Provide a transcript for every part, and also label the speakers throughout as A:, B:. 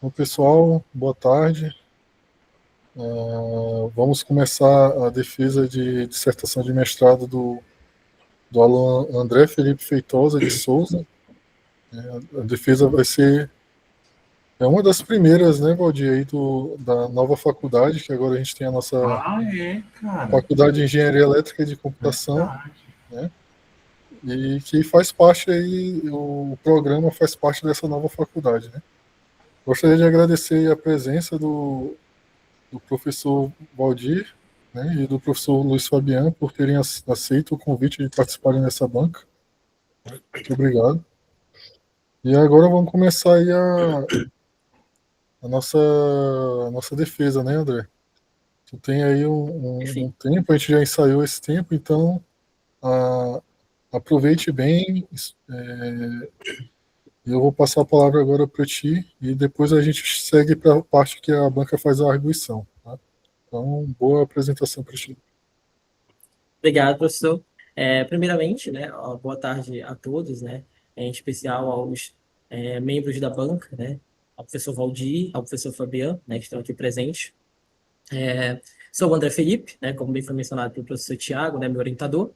A: Bom, pessoal, boa tarde. Vamos começar a defesa de dissertação de mestrado do aluno André Felipe Feitosa de Souza. A defesa vai ser uma das primeiras, né, Valdir, aí da nova faculdade, que agora a gente tem a nossa
B: Ah, é, cara.
A: Faculdade de Engenharia Elétrica e de Computação,
B: Verdade.
A: né, e que faz parte aí, o programa faz parte dessa nova faculdade, né. Gostaria de agradecer a presença do professor Valdir, né, e do professor Luiz Fabiano por terem aceito o convite de participarem dessa banca. Muito obrigado. E agora vamos começar aí a nossa defesa, né, André? Tu tem aí um
B: Enfim.
A: tempo, a gente já ensaiou esse tempo, então a, aproveite bem. Eu vou passar a palavra agora para ti e depois a gente segue para a parte que a banca faz a arguição. Tá? Então, boa apresentação para ti.
B: Obrigado, professor. Primeiramente, né, boa tarde a todos, né, em especial aos membros da banca, né, ao professor Valdir, ao professor Fabiano, né, que estão aqui presentes. Sou o André Felipe, né, como bem foi mencionado pelo professor Tiago, né, meu orientador,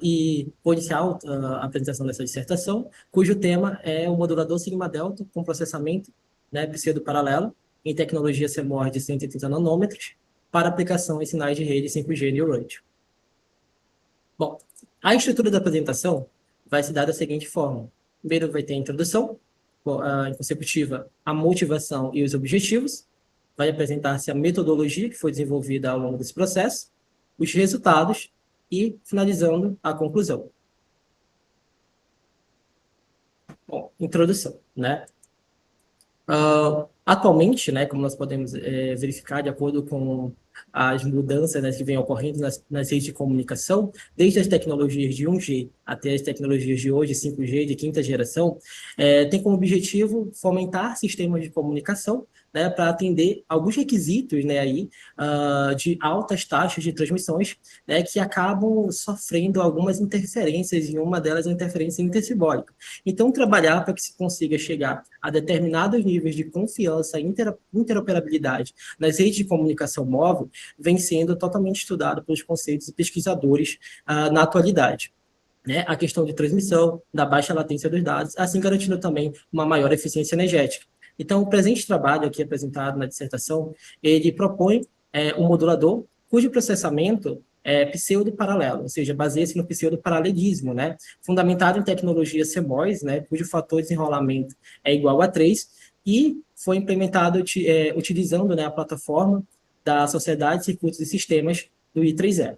B: e vou iniciar a apresentação dessa dissertação, cujo tema é o modulador sigma delta com processamento, né, pseudo-paralelo em tecnologia CMOS de 130 nanômetros para aplicação em sinais de rede 5G Neurônio. Bom, a estrutura da apresentação vai se dar da seguinte forma. Primeiro vai ter a introdução, em consecutiva, a motivação e os objetivos. Vai apresentar-se a metodologia que foi desenvolvida ao longo desse processo, os resultados e, finalizando, a conclusão. Bom, introdução, né? Atualmente, né, como nós podemos verificar de acordo com as mudanças, né, que vêm ocorrendo nas redes de comunicação, desde as tecnologias de 1G até as tecnologias de hoje, 5G, de quinta geração, tem como objetivo fomentar sistemas de comunicação, né, para atender alguns requisitos, né, aí, de altas taxas de transmissões, né, que acabam sofrendo algumas interferências, e uma delas é a interferência intercibólica. Então, trabalhar para que se consiga chegar a determinados níveis de confiança e interoperabilidade nas redes de comunicação móvel vem sendo totalmente estudado pelos conceitos e pesquisadores na atualidade. Né, a questão de transmissão, da baixa latência dos dados, assim garantindo também uma maior eficiência energética. Então, o presente trabalho aqui apresentado na dissertação, ele propõe um modulador cujo processamento é pseudo-paralelo, ou seja, baseia-se no pseudo-paralelismo, né, fundamentado em tecnologia CMOS, né, cujo fator de desenrolamento é igual a 3, e foi implementado utilizando, né, a plataforma da Sociedade de Circuitos e Sistemas do I3E.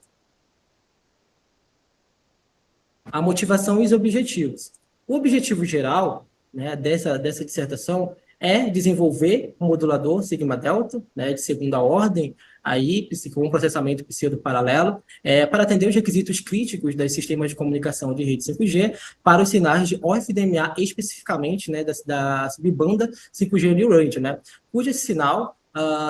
B: A motivação e os objetivos. O objetivo geral, né, dessa dissertação é desenvolver um modulador sigma delta, né, de segunda ordem, aí, com um processamento pseudo-paralelo, para atender os requisitos críticos dos sistemas de comunicação de rede 5G para os sinais de OFDMA, especificamente, né, da subbanda 5G New Range, né, cujo esse sinal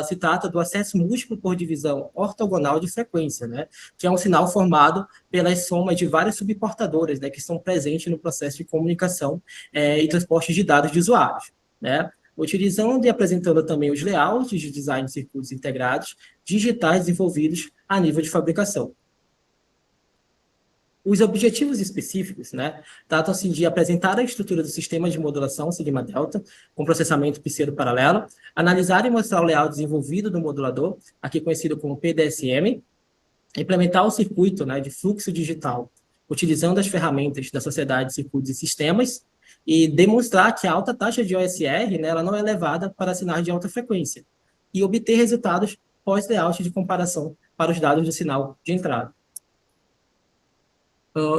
B: se trata do acesso múltiplo por divisão ortogonal de frequência, né, que é um sinal formado pelas somas de várias subportadoras, né, que estão presentes no processo de comunicação e transporte de dados de usuários, né, utilizando e apresentando também os layouts de design de circuitos integrados digitais desenvolvidos a nível de fabricação. Os objetivos específicos, né, tratam-se de apresentar a estrutura do sistema de modulação sigma delta com processamento pseudo-paralelo, analisar e mostrar o layout desenvolvido do modulador, aqui conhecido como PDSM, implementar o circuito, né, de fluxo digital, utilizando as ferramentas da Sociedade de Circuitos e Sistemas, e demonstrar que a alta taxa de OSR, né, ela não é levada para sinais de alta frequência, e obter resultados pós-layout de comparação para os dados do sinal de entrada.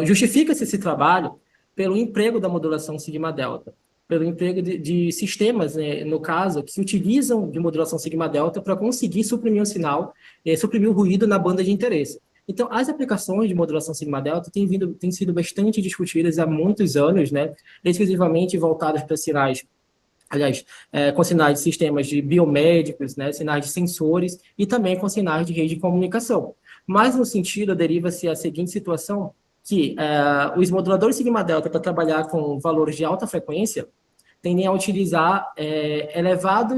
B: Justifica-se esse trabalho pelo emprego da modulação sigma-delta, pelo emprego de sistemas, né, no caso, que se utilizam de modulação sigma-delta para conseguir suprimir o sinal, suprimir o ruído na banda de interesse. Então, as aplicações de modulação sigma-delta têm sido bastante discutidas há muitos anos, né, exclusivamente voltadas para sinais, aliás, com sinais de sistemas de biomédicos, né, sinais de sensores e também com sinais de rede de comunicação. Mas, no sentido, deriva-se a seguinte situação, que os moduladores sigma-delta para trabalhar com valores de alta frequência, tendem a utilizar elevado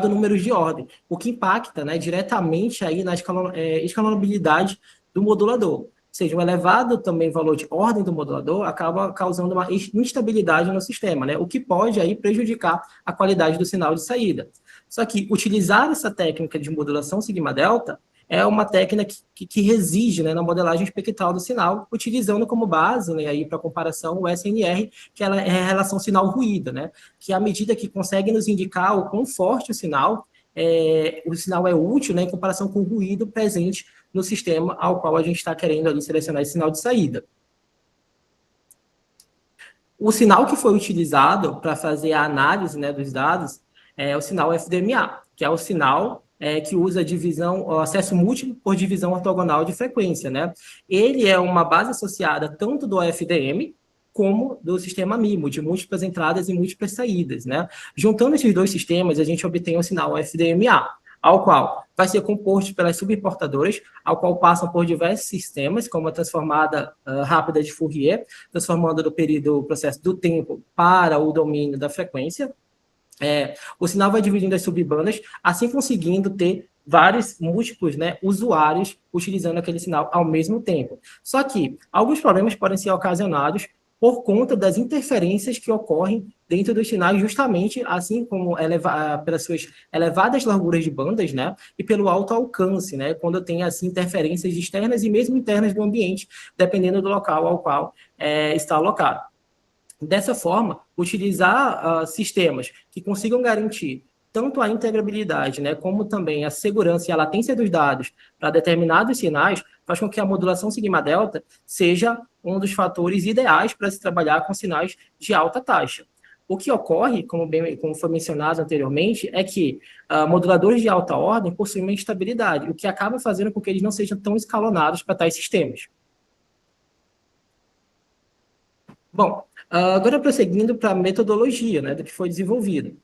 B: número de ordem, o que impacta, né, diretamente aí na escalonabilidade do modulador. Ou seja, um elevado também valor de ordem do modulador acaba causando uma instabilidade no sistema, né, o que pode aí prejudicar a qualidade do sinal de saída. Só que utilizar essa técnica de modulação sigma-delta é uma técnica que reside, né, na modelagem espectral do sinal, utilizando como base, né, aí para comparação o SNR, que ela é a relação sinal-ruído, né, que à medida que consegue nos indicar o quão forte o sinal é útil, né, em comparação com o ruído presente no sistema ao qual a gente está querendo ali selecionar esse sinal de saída. O sinal que foi utilizado para fazer a análise, né, dos dados é o sinal FDMA, que é o sinal que usa o acesso múltiplo por divisão ortogonal de frequência, né? Ele é uma base associada tanto do FDM como do sistema MIMO, de múltiplas entradas e múltiplas saídas, né? Juntando esses dois sistemas, a gente obtém o sinal FDMA, ao qual vai ser composto pelas subimportadoras, ao qual passam por diversos sistemas, como a transformada rápida de Fourier, transformando do processo do tempo para o domínio da frequência. O sinal vai dividindo as subbandas, assim conseguindo ter vários múltiplos, né, usuários utilizando aquele sinal ao mesmo tempo. Só que alguns problemas podem ser ocasionados por conta das interferências que ocorrem dentro dos sinais, justamente assim como pelas suas elevadas larguras de bandas, né, e pelo alto alcance, né, quando tem assim interferências externas e mesmo internas do ambiente, dependendo do local ao qual está alocado. Dessa forma, utilizar sistemas que consigam garantir tanto a integrabilidade, né, como também a segurança e a latência dos dados para determinados sinais, faz com que a modulação sigma-delta seja um dos fatores ideais para se trabalhar com sinais de alta taxa. O que ocorre, como foi mencionado anteriormente, é que moduladores de alta ordem possuem uma instabilidade, o que acaba fazendo com que eles não sejam tão escalonados para tais sistemas. Bom, agora prosseguindo para a metodologia, né, do que foi desenvolvido.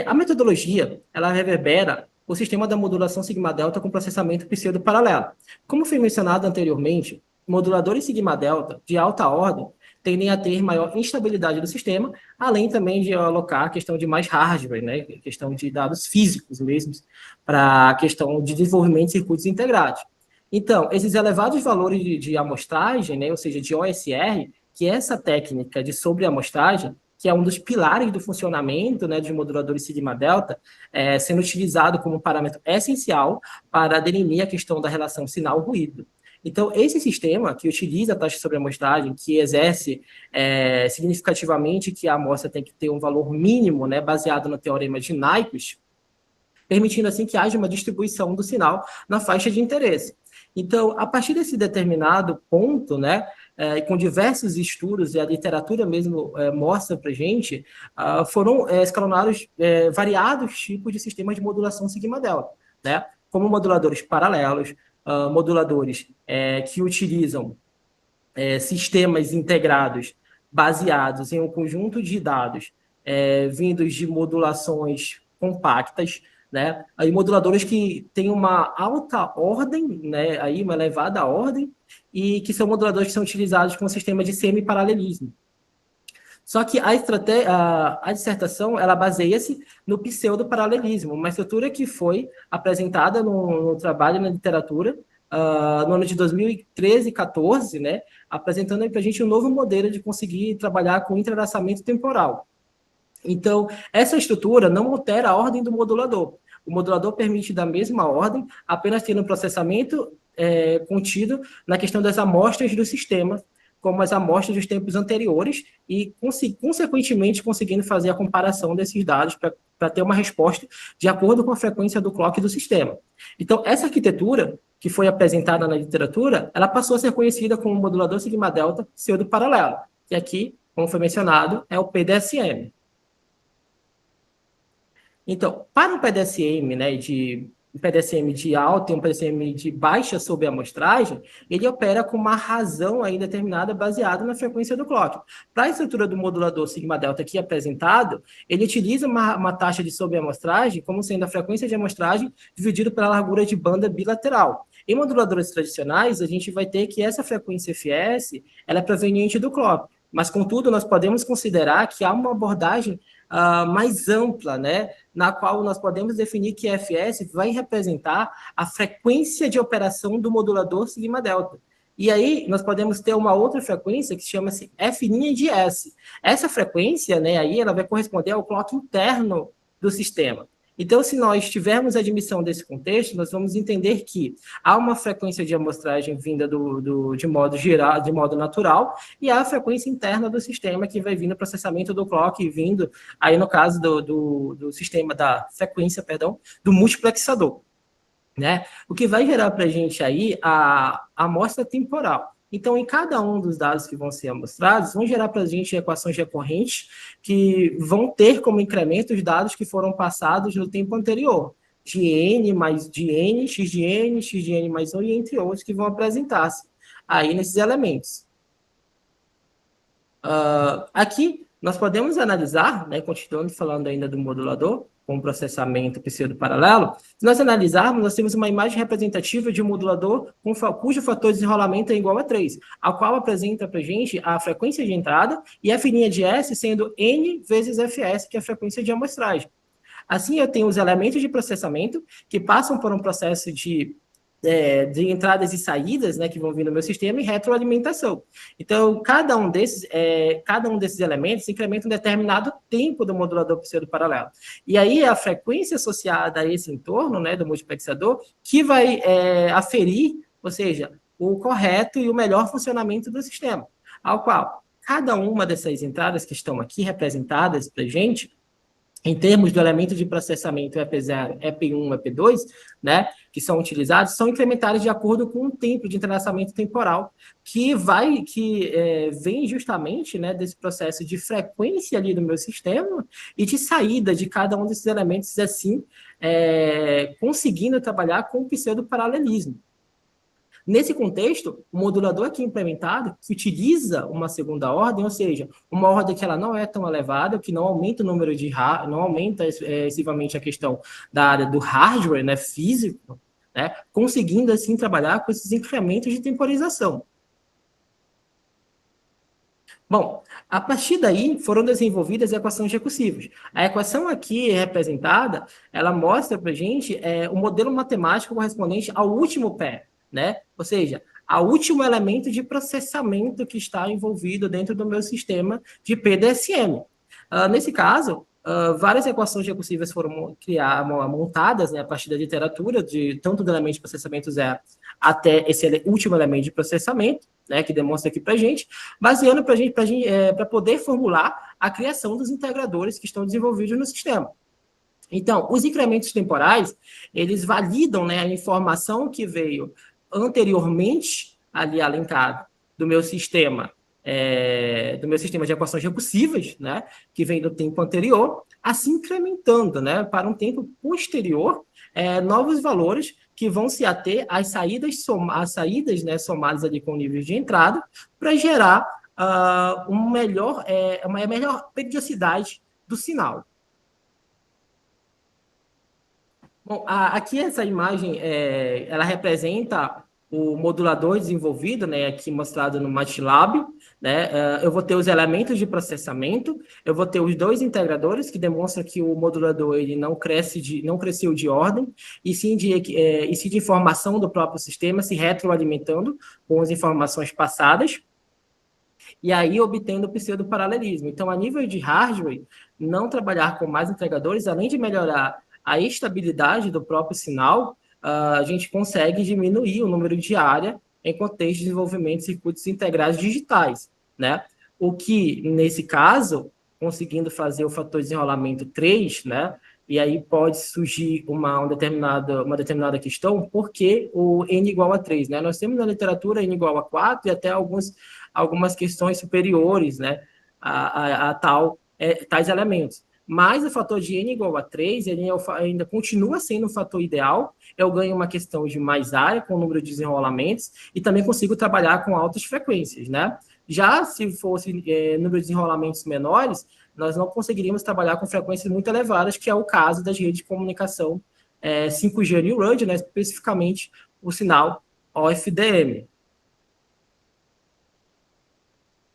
B: A metodologia, ela reverbera o sistema da modulação sigma-delta com processamento pseudo-paralelo. Como foi mencionado anteriormente, moduladores sigma-delta de alta ordem tendem a ter maior instabilidade do sistema, além também de alocar a questão de mais hardware, né, questão de dados físicos mesmo, para a questão de desenvolvimento de circuitos integrados. Então, esses elevados valores de amostragem, né, ou seja, de OSR, que essa técnica de sobreamostragem, que é um dos pilares do funcionamento, né, dos moduladores sigma-delta, sendo utilizado como parâmetro essencial para definir a questão da relação sinal-ruído. Então, esse sistema que utiliza a taxa de sobreamostragem, que exerce significativamente que a amostra tem que ter um valor mínimo, né, baseado no teorema de Nyquist, permitindo assim que haja uma distribuição do sinal na faixa de interesse. Então, a partir desse determinado ponto, né, com diversos estudos, e a literatura mesmo mostra para a gente, foram escalonados variados tipos de sistemas de modulação sigma-delta, né, como moduladores paralelos, moduladores que utilizam sistemas integrados baseados em um conjunto de dados vindos de modulações compactas, né? Aí moduladores que têm uma alta ordem, né? Aí uma elevada ordem, e que são moduladores que são utilizados com um sistema de semi-paralelismo. Só que a dissertação ela baseia-se no pseudo-paralelismo, uma estrutura que foi apresentada no trabalho na literatura no ano de 2013 e 14, né? Apresentando para a gente um novo modelo de conseguir trabalhar com entrelaçamento temporal. Então, essa estrutura não altera a ordem do modulador. O modulador permite da mesma ordem, apenas tendo um processamento contido na questão das amostras do sistema, como as amostras dos tempos anteriores, e, consequentemente, conseguindo fazer a comparação desses dados para ter uma resposta de acordo com a frequência do clock do sistema. Então, essa arquitetura, que foi apresentada na literatura, ela passou a ser conhecida como modulador sigma-delta pseudo-paralelo, que aqui, como foi mencionado, é o PDSM. Então, para um PDSM, né, um PDSM de alta e um PDSM de baixa sobreamostragem, ele opera com uma razão aí determinada baseada na frequência do clock. Para a estrutura do modulador sigma-delta aqui apresentado, ele utiliza uma taxa de sobreamostragem como sendo a frequência de amostragem dividido pela largura de banda bilateral. Em moduladores tradicionais, a gente vai ter que essa frequência FS ela é proveniente do clock. Mas, contudo, nós podemos considerar que há uma abordagem mais ampla, né, na qual nós podemos definir que FS vai representar a frequência de operação do modulador sigma-delta. E aí, nós podemos ter uma outra frequência que chama-se F' de S. Essa frequência, né, aí ela vai corresponder ao clock interno do sistema. Então, se nós tivermos a admissão desse contexto, nós vamos entender que há uma frequência de amostragem vinda de modo geral, de modo natural, e há a frequência interna do sistema que vai vir no processamento do clock, vindo aí no caso do sistema da frequência, perdão, do multiplexador, né? O que vai gerar para a gente aí a amostra temporal. Então, em cada um dos dados que vão ser amostrados, vão gerar para a gente equações recorrentes que vão ter como incremento os dados que foram passados no tempo anterior, de n mais de n, x de n mais 1, e entre outros que vão apresentar-se aí nesses elementos. Aqui, nós podemos analisar, né, continuando falando ainda do modulador, com processamento pseudo-paralelo, se nós analisarmos, nós temos uma imagem representativa de um modulador cujo fator de desenrolamento é igual a 3, a qual apresenta para a gente a frequência de entrada e f' de S sendo n vezes fs, que é a frequência de amostragem. Assim, eu tenho os elementos de processamento que passam por um processo de entradas e saídas, né, que vão vir no meu sistema, e retroalimentação. Então, cada um desses elementos incrementa um determinado tempo do modulador pseudo-paralelo. E aí, a frequência associada a esse entorno, né, do multiplexador, que vai aferir, ou seja, o correto e o melhor funcionamento do sistema, ao qual cada uma dessas entradas que estão aqui representadas para a gente, em termos do elemento de processamento EP0, EP1, EP2, né, que são utilizados, são incrementados de acordo com o tempo de entrelaçamento temporal, que vem justamente, né, desse processo de frequência ali do meu sistema e de saída de cada um desses elementos, assim, conseguindo trabalhar com o pseudo-paralelismo. Nesse contexto, o modulador aqui implementado, que utiliza uma segunda ordem, ou seja, uma ordem que ela não é tão elevada, que não aumenta o número de não aumenta excessivamente a questão da área do hardware, né, físico, né, conseguindo assim trabalhar com esses incrementos de temporização. Bom, a partir daí foram desenvolvidas equações recursivas. A equação aqui representada, ela mostra para a gente o modelo matemático correspondente ao último pé, né? Ou seja, ao último elemento de processamento que está envolvido dentro do meu sistema de PDSM. Nesse caso, várias equações recursivas foram montadas, né, a partir da literatura, tanto do elemento de processamento zero até esse último elemento de processamento, né, que demonstra aqui para a gente, baseando para poder formular a criação dos integradores que estão desenvolvidos no sistema. Então, os incrementos temporais, eles validam, né, a informação que veio anteriormente ali alencado do meu sistema de equações recursivas, né, que vem do tempo anterior, assim incrementando, né, para um tempo posterior, novos valores que vão se ater às saídas, né, somadas ali com níveis de entrada, para gerar uma melhor periodicidade do sinal. Bom, aqui essa imagem, ela representa o modulador desenvolvido, né, aqui mostrado no MATLAB, né, eu vou ter os elementos de processamento, eu vou ter os dois integradores, que demonstram que o modulador ele não cresceu de ordem, e sim de informação do próprio sistema, se retroalimentando com as informações passadas, e aí obtendo o pseudo-paralelismo. Então, a nível de hardware, não trabalhar com mais integradores, além de melhorar a estabilidade do próprio sinal, a gente consegue diminuir o número de área em contexto de desenvolvimento de circuitos integrados digitais, né? O que, nesse caso, conseguindo fazer o fator de desenrolamento 3, né? E aí pode surgir uma determinada questão, por que o n igual a 3, né? Nós temos na literatura n igual a 4 e até algumas questões superiores, né? Tais elementos. Mas o fator de n igual a 3, ele ainda continua sendo um fator ideal. Eu ganho uma questão de mais área com o número de desenrolamentos e também consigo trabalhar com altas frequências, né? Já se fosse número de desenrolamentos menores, nós não conseguiríamos trabalhar com frequências muito elevadas, que é o caso das redes de comunicação 5G New Road, né? Especificamente o sinal OFDM.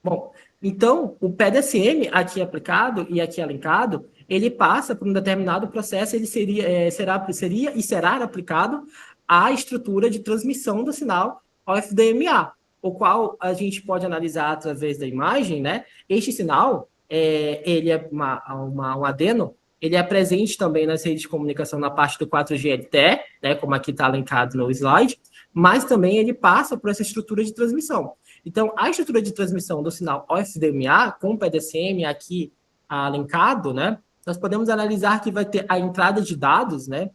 B: Bom, Então, o PDSM aqui aplicado e aqui elencado, ele passa por um determinado processo, ele seria e será aplicado à estrutura de transmissão do sinal OFDMA, o qual a gente pode analisar através da imagem, né? Este sinal, ele é um adeno, ele é presente também nas redes de comunicação na parte do 4G LTE, né, como aqui está elencado no slide, mas também ele passa por essa estrutura de transmissão. Então, a estrutura de transmissão do sinal OFDMA com o PDSM aqui elencado, né, nós podemos analisar que vai ter a entrada de dados, né,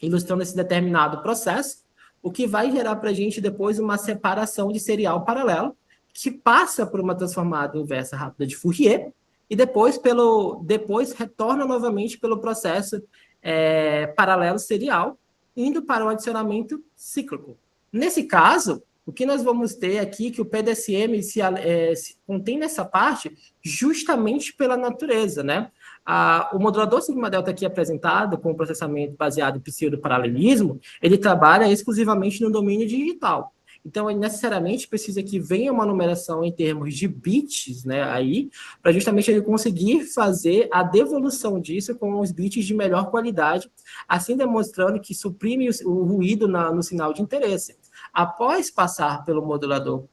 B: ilustrando esse determinado processo, o que vai gerar para a gente depois uma separação de serial paralelo, que passa por uma transformada inversa rápida de Fourier, e depois retorna novamente pelo processo paralelo serial, indo para o adicionamento cíclico. Nesse caso, o que nós vamos ter aqui que o PDSM se contém nessa parte justamente pela natureza, né? O modulador sigma delta aqui apresentado, com o processamento baseado em pseudo-paralelismo, ele trabalha exclusivamente no domínio digital. Então, ele necessariamente precisa que venha uma numeração em termos de bits, né, aí, para justamente ele conseguir fazer a devolução disso com os bits de melhor qualidade, assim demonstrando que suprime o ruído no sinal de interesse. Após passar pelo modulador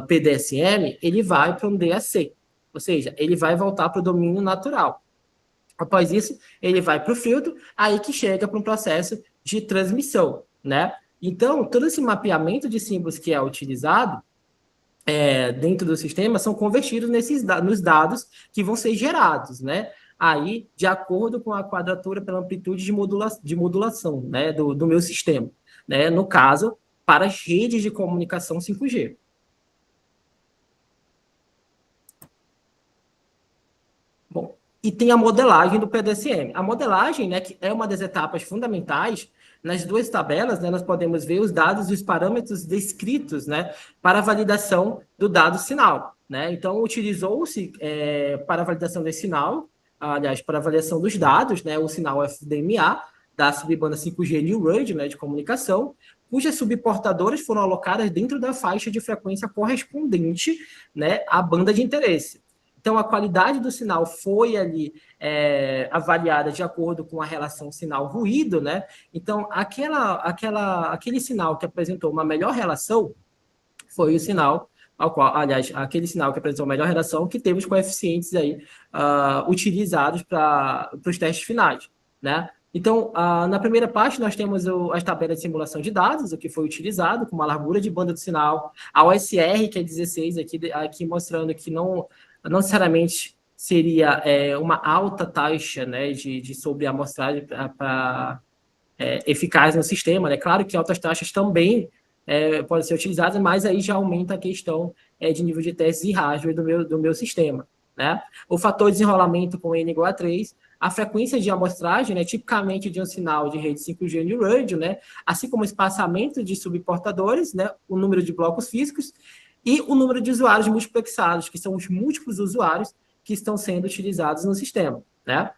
B: PDSM, ele vai para um DAC, ou seja, ele vai voltar para o domínio natural. Após isso, ele vai para o filtro, aí que chega para um processo de transmissão, né? Então, todo esse mapeamento de símbolos que é utilizado dentro do sistema são convertidos nos dados que vão ser gerados, né? Aí, de acordo com a quadratura pela amplitude de modulação, né, do meu sistema, né? No caso, para as redes de comunicação 5G. Bom, e tem a modelagem do PDSM. A modelagem, né, que é uma das etapas fundamentais. Nas duas tabelas, né, nós podemos ver os dados e os parâmetros descritos, né, para a validação do dado sinal, né? Então, utilizou-se para a validação desse sinal, aliás, para a avaliação dos dados, né, o sinal FDMA da subbanda 5G New Radio, né, de comunicação, cujas subportadoras foram alocadas dentro da faixa de frequência correspondente, né, à banda de interesse. Então, a qualidade do sinal foi ali avaliada de acordo com a relação sinal-ruído, né? Então, aquele sinal que apresentou uma melhor relação foi o sinal ao qual, aliás, aquele sinal que apresentou uma melhor relação que teve os coeficientes aí utilizados para os testes finais, né? Então, na primeira parte, nós temos as tabelas de simulação de dados, o que foi utilizado, com uma largura de banda do sinal, a OSR, que é 16, aqui mostrando que não necessariamente seria uma alta taxa, né, de sobre a amostragem eficaz no sistema, né? Claro que altas taxas também podem ser utilizadas, mas aí já aumenta a questão de nível de testes e hardware do meu sistema, né? O fator de desenrolamento com N igual a 3, a frequência de amostragem, né, tipicamente de um sinal de rede 5G New Radio, né, assim como o espaçamento de subportadores, né, o número de blocos físicos e o número de usuários multiplexados, que são os múltiplos usuários que estão sendo utilizados no sistema, né?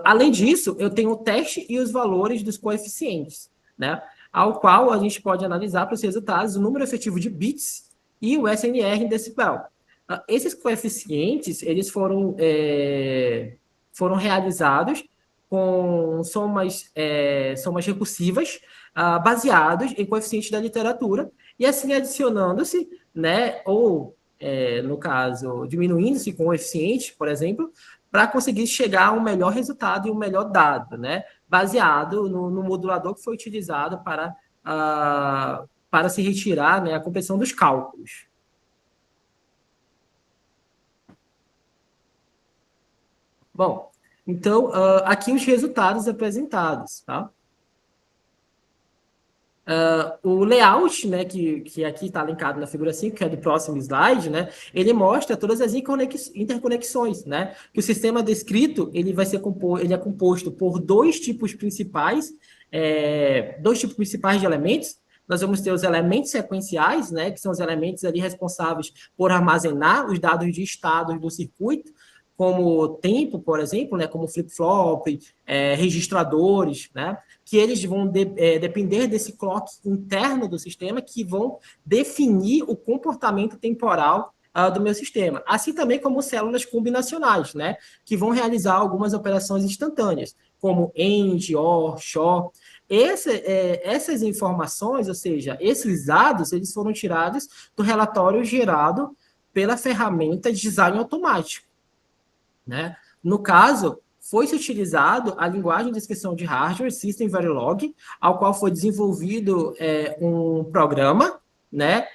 B: Além disso, eu tenho o teste e os valores dos coeficientes, né? Ao qual a gente pode analisar para os resultados o número efetivo de bits e o SNR em decibel. Esses coeficientes, eles foram realizados com somas recursivas baseados em coeficientes da literatura e assim adicionando-se, né, ou, no caso, diminuindo-se com coeficientes, por exemplo, para conseguir chegar a um melhor resultado e um melhor dado, né, baseado no modulador que foi utilizado para se retirar, né, a compressão dos cálculos. Bom, então, aqui os resultados apresentados, tá? O layout, né, que aqui está linkado na figura 5, que é do próximo slide, né, ele mostra todas as interconexões, né, que o sistema descrito, ele é composto por dois tipos principais de elementos. Nós vamos ter os elementos sequenciais, né, que são os elementos ali responsáveis por armazenar os dados de estados do circuito, como tempo, por exemplo, né, como flip-flop, registradores, né, que eles vão depender desse clock interno do sistema, que vão definir o comportamento temporal do meu sistema. Assim também como células combinacionais, né, que vão realizar algumas operações instantâneas, como AND, OR, SHOR. Essas informações, ou seja, esses dados, eles foram tirados do relatório gerado pela ferramenta de design automático, né? No caso, foi-se utilizado a linguagem de descrição de hardware System Verilog, ao qual foi desenvolvido um programa, né?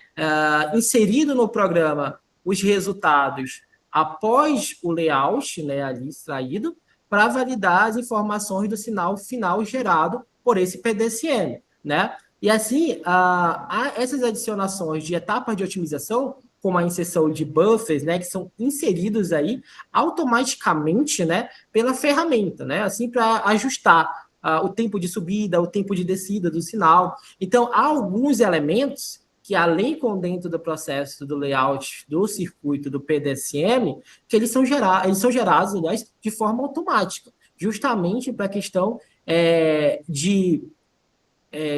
B: Inserido no programa os resultados após o layout, né, ali extraído, para validar as informações do sinal final gerado por esse PDSM, né? E assim, essas adicionações de etapas de otimização, como a inserção de buffers, né, que são inseridos aí automaticamente, né, pela ferramenta, né, assim para ajustar o tempo de subida, o tempo de descida do sinal. Então, há alguns elementos que, além com dentro do processo do layout do circuito do PDSM, que eles são gerados, aliás, de forma automática, justamente para a questão de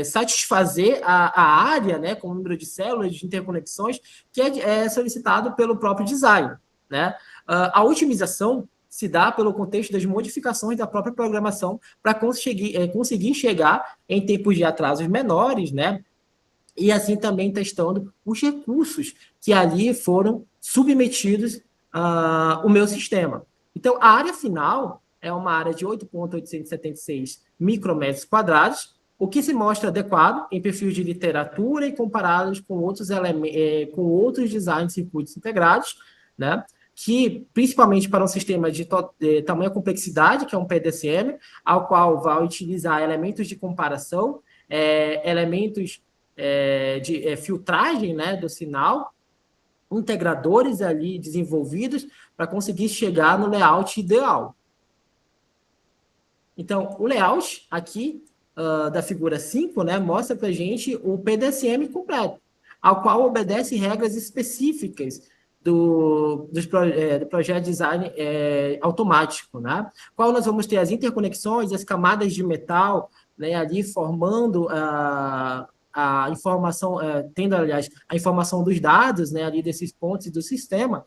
B: satisfazer a área, né, com o número de células, de interconexões, que é solicitado pelo próprio design, né? A otimização se dá pelo contexto das modificações da própria programação para conseguir chegar em tempos de atrasos menores, né? E assim também testando os recursos que ali foram submetidos ao meu sistema. Então, a área final é uma área de 8.876 micrometros quadrados, o que se mostra adequado em perfis de literatura e comparados com com outros designs de circuitos integrados, né? Que, principalmente para um sistema de tamanha complexidade, que é um PDCM, ao qual vai utilizar elementos de comparação, elementos de filtragem, né, do sinal, integradores ali desenvolvidos para conseguir chegar no layout ideal. Então, o layout aqui da figura 5, né, mostra para a gente o PDSM completo, ao qual obedece regras específicas do projeto design automático, né? Qual nós vamos ter as interconexões, as camadas de metal, né, ali formando a informação, tendo, aliás, a informação dos dados, né, ali desses pontos do sistema.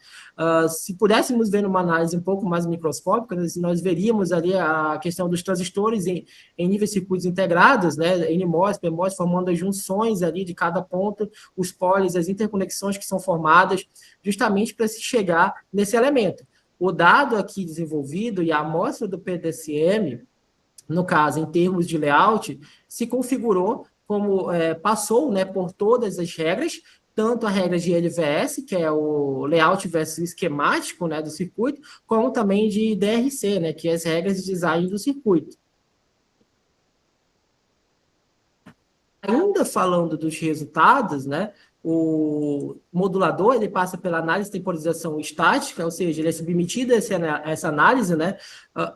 B: Se pudéssemos ver numa análise um pouco mais microscópica, nós veríamos ali a questão dos transistores em níveis de circuitos integrados, né, NMOS, PMOS, formando as junções ali de cada ponto, os polis, as interconexões que são formadas, justamente para se chegar nesse elemento. O dado aqui desenvolvido e a amostra do PDSM, no caso, em termos de layout, se configurou como passou, né, por todas as regras, tanto a regra de LVS, que é o layout versus esquemático, né, do circuito, como também de DRC, né, que é as regras de design do circuito. Ainda falando dos resultados, né, o modulador ele passa pela análise de temporização estática, ou seja, ele é submetido a essa análise, né,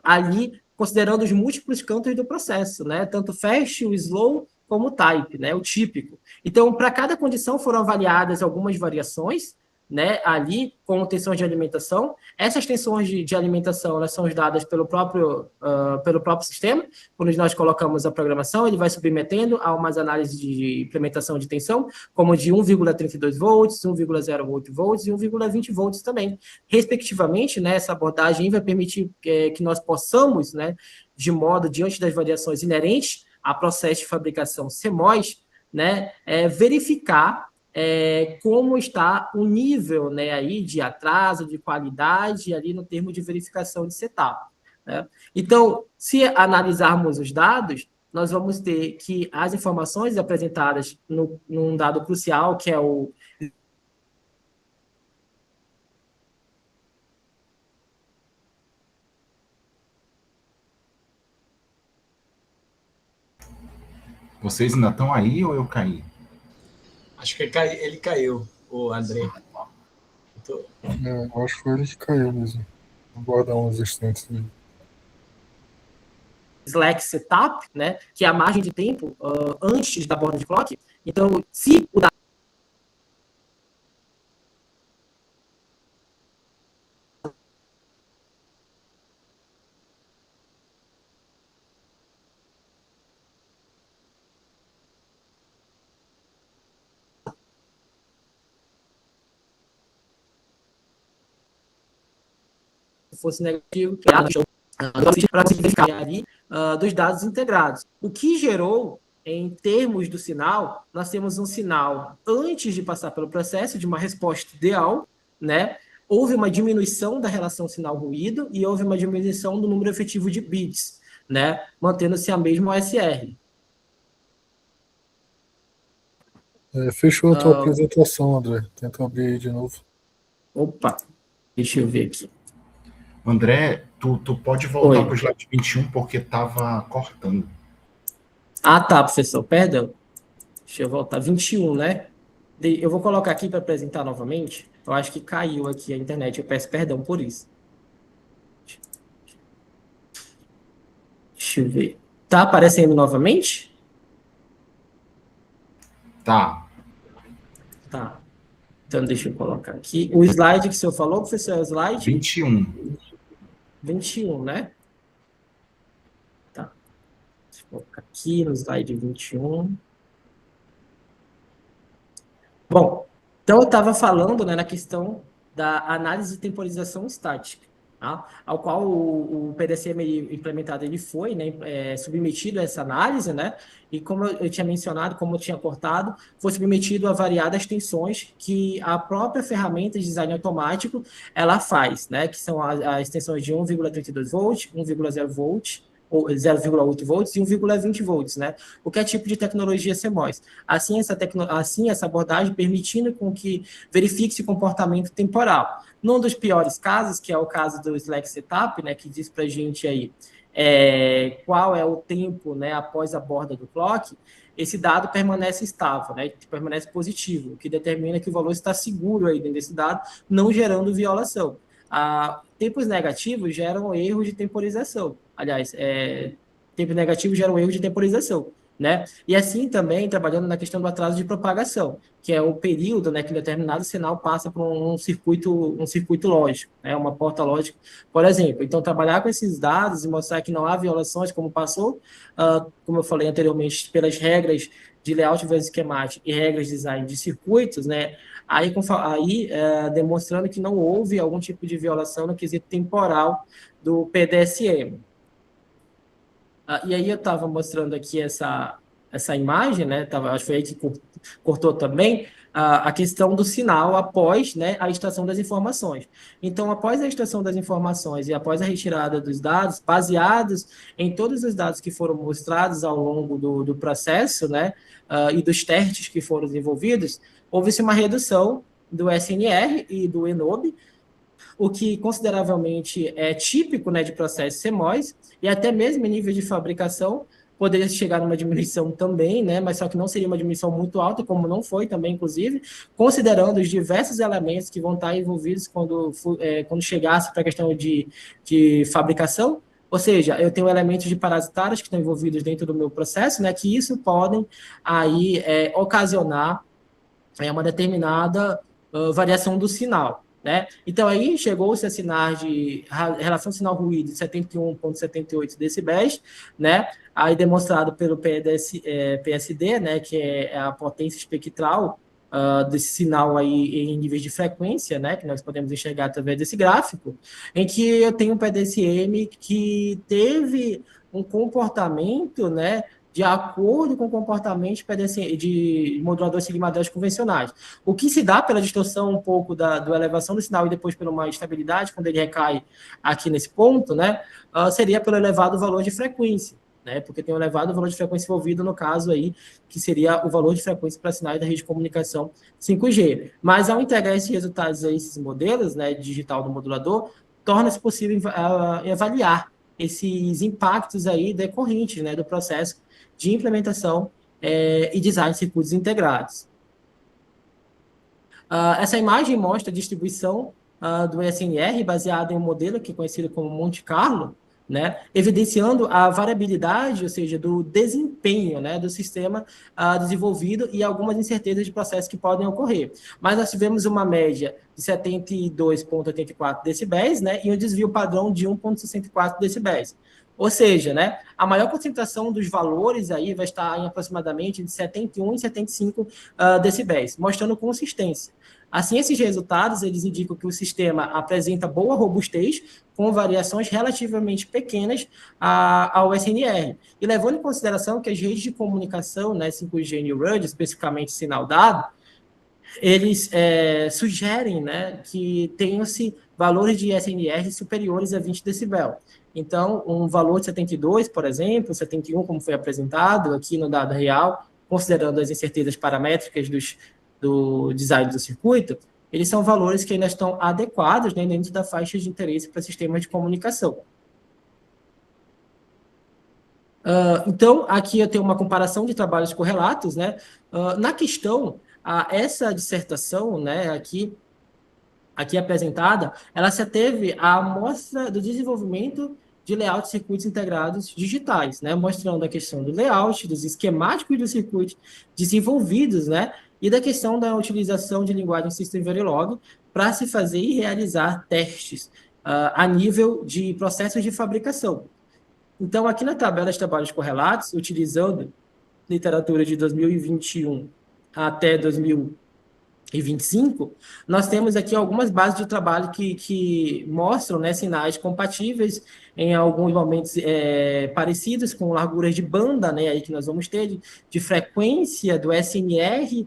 B: ali considerando os múltiplos cantos do processo, né, tanto fast, o slow, como o type, né, o típico. Então, para cada condição foram avaliadas algumas variações, né, ali com tensões de alimentação. Essas tensões de alimentação elas são dadas pelo próprio sistema. Quando nós colocamos a programação, ele vai submetendo a umas análises de implementação de tensão, como de 1,32 volts, 1,08 volts e 1,20 volts também. Respectivamente, né, essa abordagem vai permitir que nós possamos, né, de modo, diante das variações inerentes a processo de fabricação CMOS, né, verificar como está o nível, né, aí de atraso, de qualidade, ali no termo de verificação de setup. Né? Então, se analisarmos os dados, nós vamos ter que as informações apresentadas num dado crucial, que é o
C: Vocês ainda estão aí ou eu caí?
D: Acho que ele caiu, o André.
A: Eu acho que foi ele que caiu mesmo. Vou guardar uns instantes aí.
B: slack setup, né, que é a margem de tempo antes da borda de clock. Então, se o dado fosse negativo, para simplificar ali dos dados integrados. O que gerou, em termos do sinal, nós temos um sinal antes de passar pelo processo de uma resposta ideal, né? Houve uma diminuição da relação sinal-ruído e houve uma diminuição do número efetivo de bits, né? Mantendo-se a mesma OSR.
A: Fechou a tua apresentação, André. Tenta abrir aí de novo.
B: Opa, deixa eu ver aqui.
C: André, tu pode voltar para o slide 21 porque estava cortando.
B: Ah, tá, professor, perdão. Deixa eu voltar. 21, né? Eu vou colocar aqui para apresentar novamente. Eu acho que caiu aqui a internet. Eu peço perdão por isso. Deixa eu ver. Tá aparecendo novamente?
C: Tá.
B: Tá. Então, deixa eu colocar aqui. O slide que o senhor falou, professor, é o slide?
C: 21.
B: 21, né? Tá. Deixa eu colocar aqui no slide 21. Bom, então eu estava falando, né, na questão da análise de temporização estática, tá? Ao qual o PDCM implementado ele foi, né, submetido a essa análise, né, e como eu tinha mencionado, como eu tinha cortado, foi submetido a variadas tensões que a própria ferramenta de design automático ela faz, né, que são as tensões de 1,32 volts, 1,0 volts, ou 0,8 volts e 1,20 volts, né? O que é tipo de tecnologia CMOS. Assim, essa abordagem permitindo com que verifique-se comportamento temporal. Num dos piores casos, que é o caso do Slack Setup, né, que diz para a gente aí qual é o tempo, né, após a borda do clock, esse dado permanece estável, né, permanece positivo, o que determina que o valor está seguro aí dentro desse dado, não gerando violação. Tempos negativos geram erros de temporização. Aliás, tempos negativos geram erros de temporização, né? E assim também trabalhando na questão do atraso de propagação, que é o período, né, que um determinado sinal passa por um circuito lógico, né, uma porta lógica, por exemplo. Então, trabalhar com esses dados e mostrar que não há violações, como passou, como eu falei anteriormente, pelas regras de layout versus esquemático e regras de design de circuitos, né? Aí demonstrando que não houve algum tipo de violação no quesito temporal do PDSM. E aí eu estava mostrando aqui essa imagem, né? Acho que foi aí que cortou também, a questão do sinal após, né, a extração das informações. Então, após a extração das informações e após a retirada dos dados, baseados em todos os dados que foram mostrados ao longo do processo, né, e dos testes que foram desenvolvidos, houve-se uma redução do SNR e do ENOB, o que consideravelmente é típico, né, de processos CMOS, e até mesmo em nível de fabricação, poderia chegar numa diminuição também, né, mas só que não seria uma diminuição muito alta, como não foi também, inclusive, considerando os diversos elementos que vão estar envolvidos quando chegasse para a questão de fabricação. Ou seja, eu tenho elementos de parasitários que estão envolvidos dentro do meu processo, né, que isso podem aí ocasionar uma determinada variação do sinal, né? Então, aí chegou-se a sinais de relação sinal-ruído de 71,78 decibéis, né? Aí demonstrado pelo PSD, né, que é a potência espectral desse sinal aí em níveis de frequência, né, que nós podemos enxergar através desse gráfico, em que eu tenho um PDSM que teve um comportamento, né, de acordo com o comportamento de moduladores sigmadélicos convencionais. O que se dá pela distorção um pouco da elevação do sinal e depois pela uma estabilidade, quando ele recai aqui nesse ponto, né, seria pelo elevado valor de frequência, né, porque tem um elevado valor de frequência envolvido no caso aí, que seria o valor de frequência para sinais da rede de comunicação 5G. Mas ao integrar esses resultados a esses modelos, né, digital do modulador, torna-se possível avaliar esses impactos aí decorrentes, né, do processo de implementação e design de circuitos integrados. Essa imagem mostra a distribuição do SNR baseada em um modelo que é conhecido como Monte Carlo, né, evidenciando a variabilidade, ou seja, do desempenho, né, do sistema desenvolvido e algumas incertezas de processos que podem ocorrer. Mas nós tivemos uma média de 72,84 decibéis, né, e um desvio padrão de 1,64 decibéis. Ou seja, né, a maior concentração dos valores aí vai estar em aproximadamente de 71 e 75 decibéis, mostrando consistência. Assim, esses resultados, eles indicam que o sistema apresenta boa robustez, com variações relativamente pequenas ao SNR. E levando em consideração que as redes de comunicação, né, 5G e RUD, especificamente sinal dado, eles sugerem, né, que tenham-se valores de SNR superiores a 20 decibel. Então, um valor de 72, por exemplo, 71, como foi apresentado aqui no dado real, considerando as incertezas paramétricas do design do circuito, eles são valores que ainda estão adequados, né, dentro da faixa de interesse para sistemas de comunicação. Então, aqui eu tenho uma comparação de trabalhos correlatos, né? Na questão, essa dissertação, né, aqui apresentada, ela se ateve à amostra do desenvolvimento de layout de circuitos integrados digitais, né, mostrando a questão do layout, dos esquemáticos dos circuitos desenvolvidos, né, e da questão da utilização de linguagem System Verilog para se fazer e realizar testes a nível de processos de fabricação. Então, aqui na tabela de trabalhos correlatos, utilizando literatura de 2021 até 2025, nós temos aqui algumas bases de trabalho que mostram, né, sinais compatíveis, em alguns momentos parecidos, com larguras de banda, né, aí que nós vamos ter, de frequência do SNR,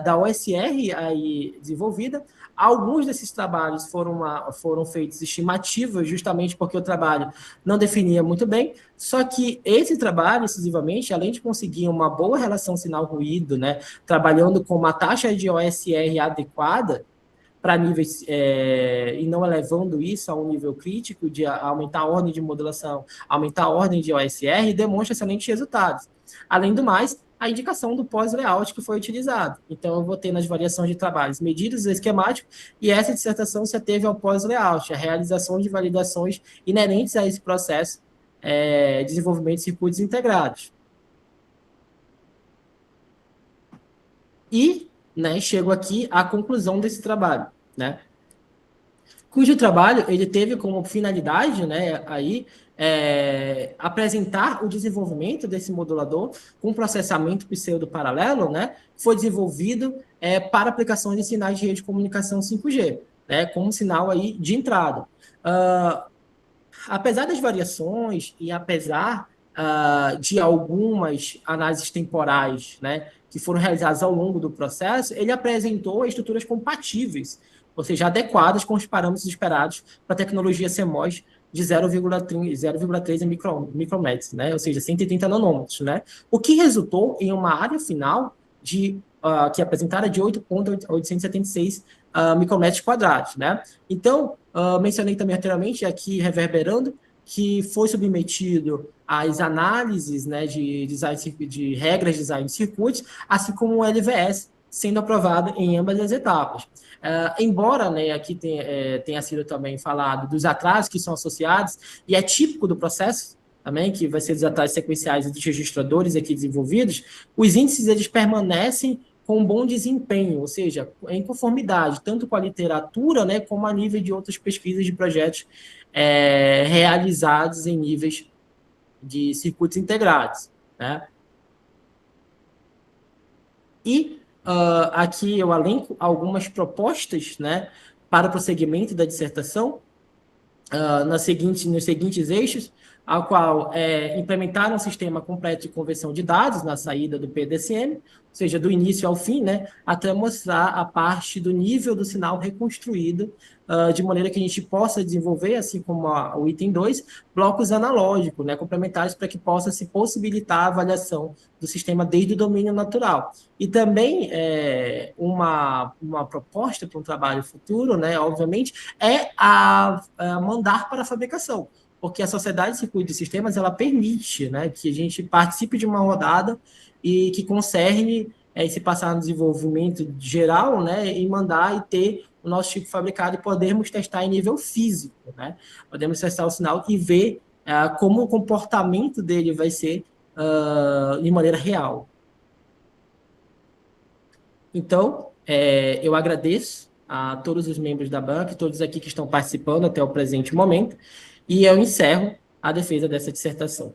B: da OSR aí desenvolvida. Alguns desses trabalhos foram feitos estimativas, justamente porque o trabalho não definia muito bem, só que esse trabalho, exclusivamente, além de conseguir uma boa relação sinal-ruído, né, trabalhando com uma taxa de OSR adequada para níveis, e não elevando isso a um nível crítico de aumentar a ordem de modulação, aumentar a ordem de OSR, demonstra excelentes resultados. Além do mais, a indicação do pós-layout que foi utilizado. Então, eu vou ter nas variações de trabalhos medidas esquemáticos, e essa dissertação se ateve ao pós-layout, a realização de validações inerentes a esse processo de desenvolvimento de circuitos integrados. E, né, chego aqui à conclusão desse trabalho, né, cujo trabalho ele teve como finalidade, né, aí, apresentar o desenvolvimento desse modulador com processamento pseudo-paralelo, né, foi desenvolvido para aplicações de sinais de rede de comunicação 5G, né, como sinal aí de entrada. Apesar das variações e apesar de algumas análises temporais, né, que foram realizadas ao longo do processo, ele apresentou estruturas compatíveis, ou seja, adequadas com os parâmetros esperados para a tecnologia CMOS de 0,3 micrometros, né? Ou seja, 130 nanômetros, né? O que resultou em uma área final que apresentara de 8,876 micrometros quadrados, né? Então, mencionei também anteriormente, aqui reverberando, que foi submetido às análises, né, de regras de design de circuitos, assim como o LVS, sendo aprovado em ambas as etapas. Embora, né, aqui tenha sido também falado dos atrasos que são associados, e é típico do processo também, que vai ser dos atrasos sequenciais e dos registradores aqui desenvolvidos, os índices eles permanecem com bom desempenho, ou seja, em conformidade, tanto com a literatura, né, como a nível de outras pesquisas de projetos realizados em níveis de circuitos integrados, né? E aqui eu elenco algumas propostas, né, para o prosseguimento da dissertação, nos seguintes eixos, ao qual implementar um sistema completo de conversão de dados na saída do PDCM, ou seja, do início ao fim, né, até mostrar a parte do nível do sinal reconstruído, de maneira que a gente possa desenvolver, assim como o item 2, blocos analógicos, né, complementares para que possa se possibilitar a avaliação do sistema desde o domínio natural. E também uma proposta para um trabalho futuro, né, obviamente, a mandar para a fabricação, porque a Sociedade de Circuito de Sistemas, ela permite, né, que a gente participe de uma rodada e que concerne se passar no desenvolvimento geral, né, e mandar e ter o nosso chip fabricado e podermos testar em nível físico, né? Podemos testar o sinal e ver como o comportamento dele vai ser de maneira real. Então, eu agradeço a todos os membros da banca, todos aqui que estão participando até o presente momento, e eu encerro a defesa dessa dissertação.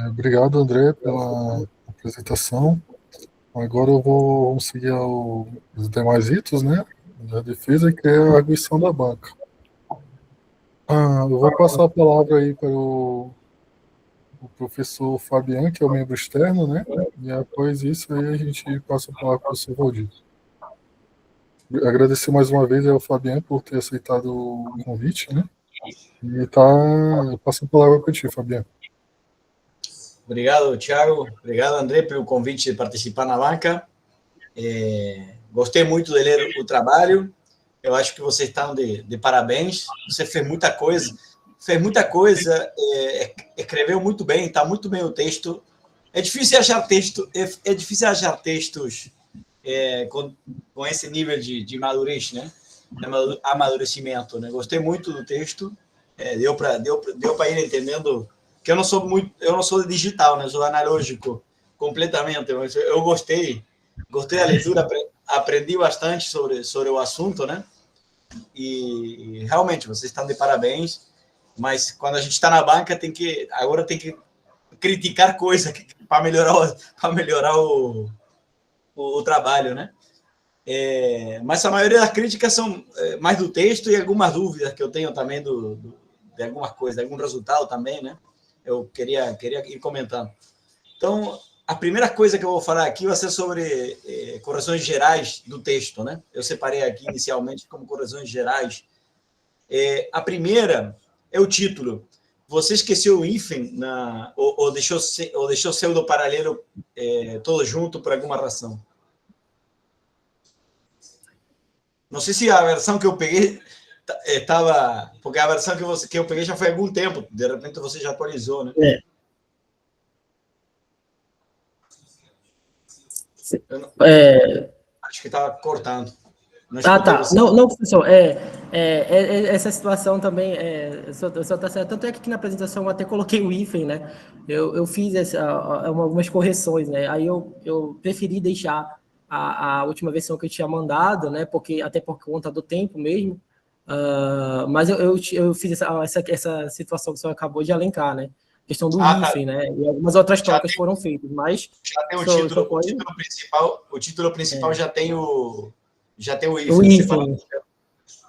A: Obrigado, André, pela apresentação. Agora vamos seguir os demais itos, né, da defesa, que é a arguição da banca. Eu vou passar a palavra aí para o professor Fabian, que é o membro externo, né, e após isso aí a gente passa a palavra para o professor Valdir. Agradecer mais uma vez ao Fabian por ter aceitado o convite, né, e passo a palavra para ti, Fabian.
D: Obrigado, Thiago. Obrigado, André, pelo convite de participar na banca. Gostei muito de ler o trabalho. Eu acho que vocês estão de parabéns. Você fez muita coisa. Escreveu muito bem, está muito bem o texto. É difícil achar textos com esse nível de madurez, né? Amadurecimento, né? Gostei muito do texto. Deu para ir entendendo que eu não sou digital, né? Eu sou analógico completamente. Mas eu gostei da leitura, aprendi bastante sobre o assunto, né? E realmente vocês estão de parabéns. Mas quando a gente está na banca, agora tem que criticar coisas para melhorar o trabalho, né? Mas a maioria das críticas são mais do texto e algumas dúvidas que eu tenho também de algumas coisas, de algum resultado também, né? Eu queria ir comentando. Então, a primeira coisa que eu vou falar aqui vai ser sobre correções gerais do texto, né? Eu separei aqui inicialmente como correções gerais. A primeira é o título. Você esqueceu o hífen ou deixou pseudo paralelo todo junto por alguma razão? Não sei se a versão que eu peguei estava... Porque a versão que eu peguei já foi há algum tempo. De repente você já atualizou, né? Acho que estava cortando.
B: Tá. Não, professor. Essa situação também... tanto é que aqui na apresentação eu até coloquei o hífen, né? Eu fiz algumas correções, né? Aí eu preferi deixar a última versão que eu tinha mandado, né? Até por conta do tempo mesmo. Mas eu fiz essa situação que o senhor acabou de elencar, né? Questão do hífen, né? E algumas outras trocas foram feitas, mas...
D: Já tem o título principal já tem o hífen.
B: O hífen.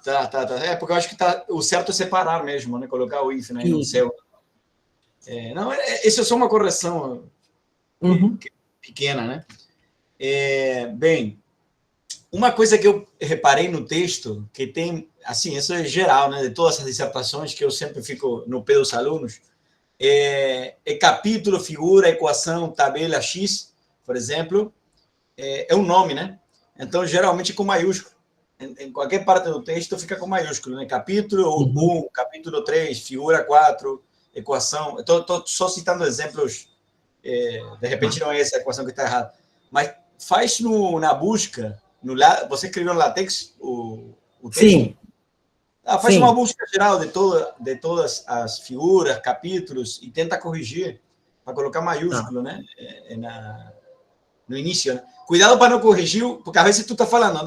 D: Tá. Porque eu acho que o certo é separar mesmo, né? Colocar o hífen aí no céu. Isso é só uma correção pequena, né? Bem, uma coisa que eu reparei no texto, que tem, assim, isso é geral, né? De todas as dissertações, que eu sempre fico no pé dos alunos, capítulo, figura, equação, tabela X, por exemplo, é um nome, né? Então, geralmente com maiúsculo. Em qualquer parte do texto fica com maiúsculo, né? Capítulo 1, capítulo 3, figura 4, equação. Estou só citando exemplos, de repente não é essa equação que está errada, mas faz na busca, você escreveu no LaTeX o texto?
B: Sim.
D: Faz uma busca geral de todas as figuras, capítulos, e tenta corrigir para colocar maiúsculo, né? No início, né? Cuidado para não corrigir, porque às vezes tu está falando,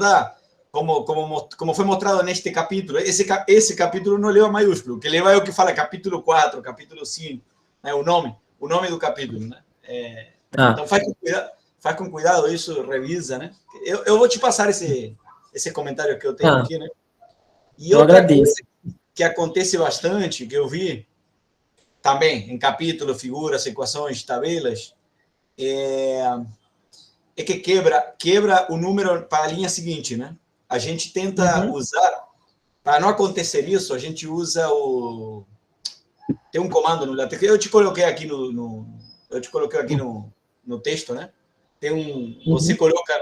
D: como foi mostrado neste capítulo, esse capítulo não leva maiúsculo, o que leva é o que fala capítulo 4, capítulo 5, né? o nome do capítulo, né? Então faz com cuidado isso, revisa, né? Eu vou te passar esse comentário que eu tenho aqui, né? E outra coisa que acontece bastante, que eu vi também em capítulo, figuras, equações, tabelas, é que quebra o número para a linha seguinte, né? A gente tenta usar, para não acontecer isso, a gente usa tem um comando no LaTeX, eu te coloquei aqui no texto, né? Você coloca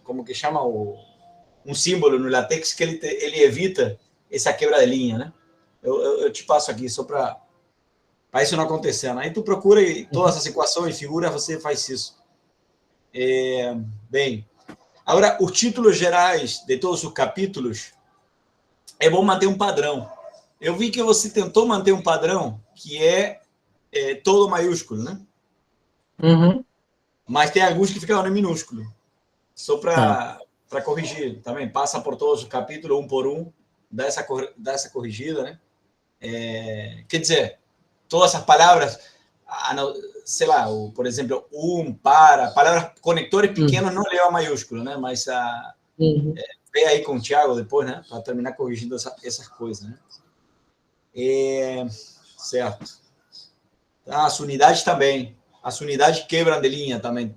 D: como que chama um símbolo no LaTeX que ele evita essa quebra de linha, né? Eu te passo aqui só para isso não acontecer, né? Aí tu procura e todas as equações e figuras, você faz isso. Bem, agora, os títulos gerais de todos os capítulos, é bom manter um padrão. Eu vi que você tentou manter um padrão que é todo maiúsculo, né? Mas tem alguns que ficam em minúsculo. Só para corrigir também. Passa por todos os capítulos, um por um, dá essa corrigida, né? Quer dizer, todas essas palavras, sei lá, por exemplo, palavras conectores pequenos não levam maiúsculo, né? Mas vem aí com o Thiago depois, né? Para terminar corrigindo essas coisas, né? Certo. As unidades também. As unidades quebram de linha também.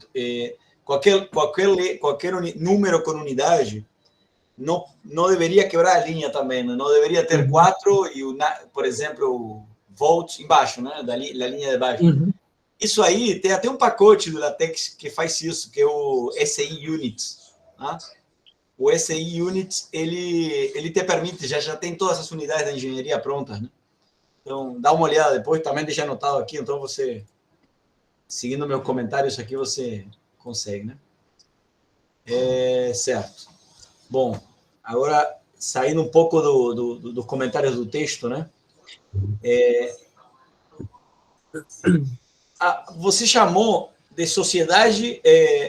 D: Qualquer número com unidade não deveria quebrar a linha também. Não deveria ter 4 e, por exemplo, volts embaixo, né? Da linha de baixo. Isso aí, tem até um pacote do LaTeX que faz isso, que é o SI Units. Né? O SI Units, ele te permite, já tem todas as unidades da engenharia prontas. Né? Então, dá uma olhada depois, também deixa anotado aqui, então você, seguindo meus comentários aqui, você consegue, né? Certo. Bom, agora, saindo um pouco dos comentários do texto, né? Você chamou de sociedade,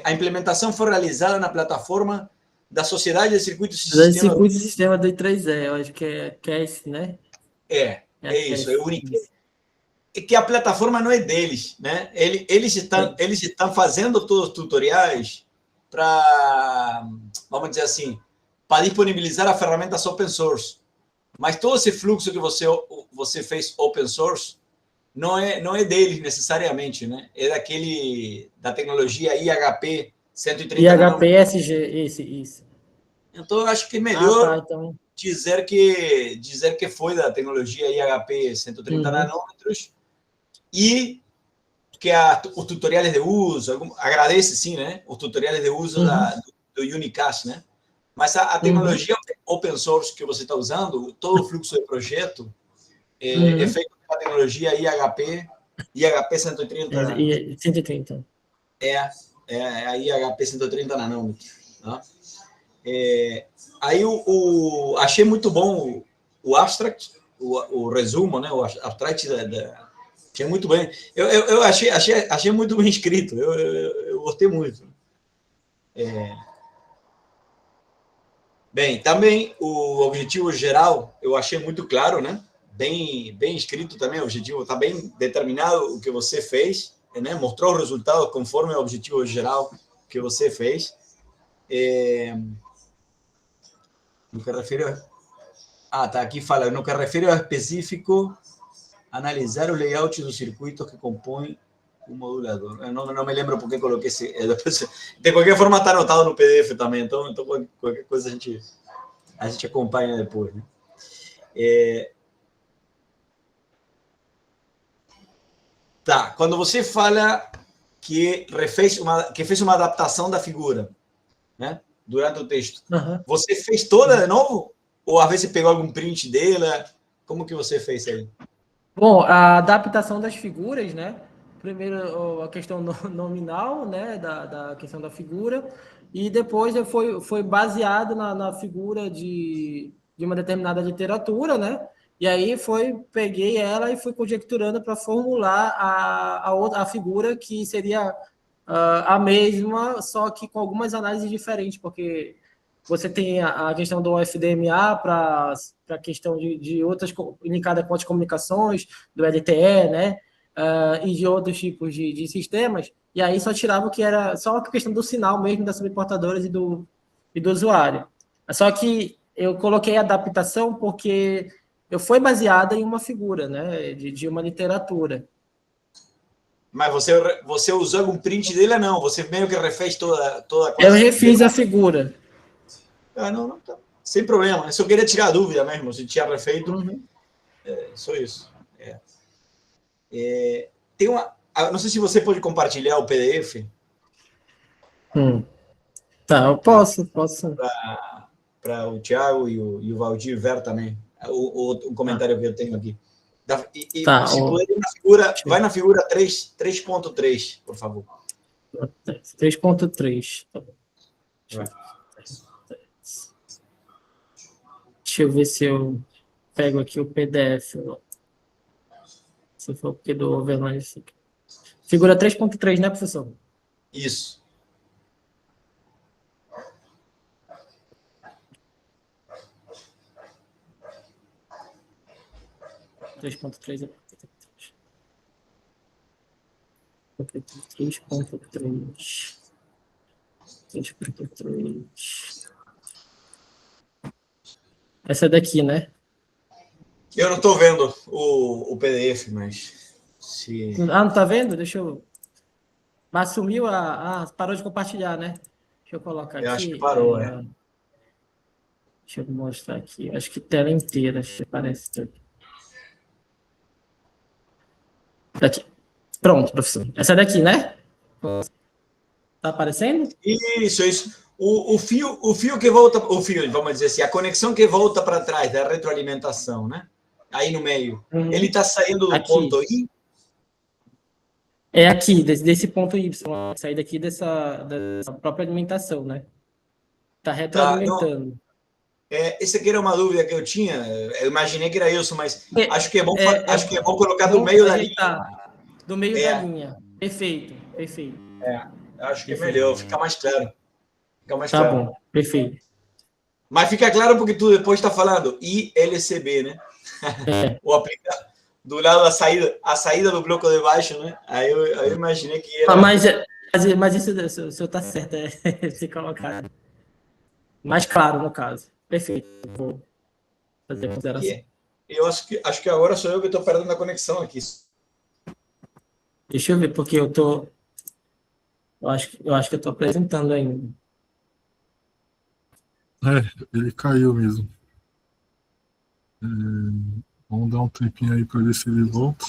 D: a implementação foi realizada na plataforma da Sociedade de Circuitos e Sistemas...
B: Circuitos e Sistemas do I3E, eu acho que é CAS, né?
D: É isso, é único. É que a plataforma não é deles, né? Eles estão fazendo todos os tutoriais para, vamos dizer assim, para disponibilizar a ferramentas open source. Mas todo esse fluxo que você fez open source não é deles necessariamente, né? É da tecnologia IHP 130
B: IHP-SG, isso.
D: Então, eu acho que é melhor
B: então...
D: dizer que foi da tecnologia IHP 130 nanômetros e que os tutoriais de uso, agradece sim, né? Os tutoriais de uso do Unicast, né? Mas a tecnologia open source que você está usando, todo o fluxo de projeto é feito pela tecnologia IHP 130.
B: 130.
D: É a IHP 130 nanômetros. Tá? Aí achei muito bom o abstract, o resumo, né? O abstract achei muito bem. Eu achei muito bem escrito. Eu gostei muito. Bem, também o objetivo geral eu achei muito claro, né? Bem escrito também o objetivo, está bem determinado o que você fez, né? Mostrou o resultado conforme o objetivo geral que você fez. No que refere tá aqui fala, no que refere ao específico, analisar o layout dos circuitos que compõem o modulador. Eu não me lembro por que coloquei esse. De qualquer forma, está anotado no PDF também, então qualquer coisa a gente acompanha depois. Né? Tá, quando você fala que fez uma adaptação da figura, né? Durante o texto, você fez toda de novo? Ou às vezes pegou algum print dela? Como que você fez aí?
B: Bom, a adaptação das figuras, né? Primeiro a questão nominal, né? Da questão da figura, e depois foi baseado na figura de uma determinada literatura, né? E aí peguei ela e fui conjecturando para formular a figura que seria a mesma, só que com algumas análises diferentes, porque você tem a questão do FDMA para a questão de outras linkada com outras comunicações, do LTE, né? E de outros tipos de sistemas, e aí só tirava o que era só a questão do sinal mesmo das subportadoras e do usuário. Só que eu coloquei a adaptação porque foi baseada em uma figura, né? De uma literatura.
D: Mas você usou algum print dele? Não, você meio que refez toda a
B: Eu refiz a figura.
D: Não, tá. Sem problema. Eu só queria tirar a dúvida mesmo, se tinha refeito. Só isso. Tem não sei se você pode compartilhar o PDF.
B: Tá, eu posso.
D: Para o Thiago e o Valdir ver também o comentário que eu tenho aqui. Se puder, vai na figura 3.3, por favor.
B: 3.3. Deixa eu ver se eu pego aqui o PDF. Se for porque do overline. Figura 3.3, né, professor?
D: Isso.
B: 3.3 é 3.3. 3.3. Essa daqui, né?
D: Eu não estou vendo o PDF, mas se...
B: Ah, não tá vendo? Deixa eu... Mas sumiu parou de compartilhar, né? Deixa eu colocar
D: Eu acho que
B: aqui.
D: parou,
B: Deixa eu mostrar aqui. Acho que tela inteira, parece. Daqui. Pronto, professor. Essa daqui, né? Tá aparecendo?
D: Isso. O fio que volta, vamos dizer assim, a conexão que volta para trás da retroalimentação, né? Aí no meio.
B: Uhum.
D: Ele está saindo do
B: Aqui.
D: ponto I?
B: É aqui, desse ponto Y, sair daqui dessa própria alimentação, né? Tá retroalimentando.
D: Essa aqui era uma dúvida que eu tinha. Eu imaginei que era isso, mas acho que é bom colocar do
B: bom
D: meio da linha.
B: Do meio da linha. Perfeito.
D: Acho que é melhor, fica mais claro.
B: Tá bom, perfeito.
D: Mas fica claro porque tu depois está falando ILCB, né? O aplicar do lado a saída do bloco de baixo, né? Aí eu imaginei que era...
B: Mas isso, o senhor está certo, se colocar mais claro no caso. Perfeito. Vou fazer a consideração.
D: Eu acho que agora sou eu que estou perdendo a conexão aqui.
B: Deixa eu ver, porque eu acho que eu estou apresentando ainda.
A: Ele caiu mesmo. Vamos dar um tempinho aí para ver se ele volta.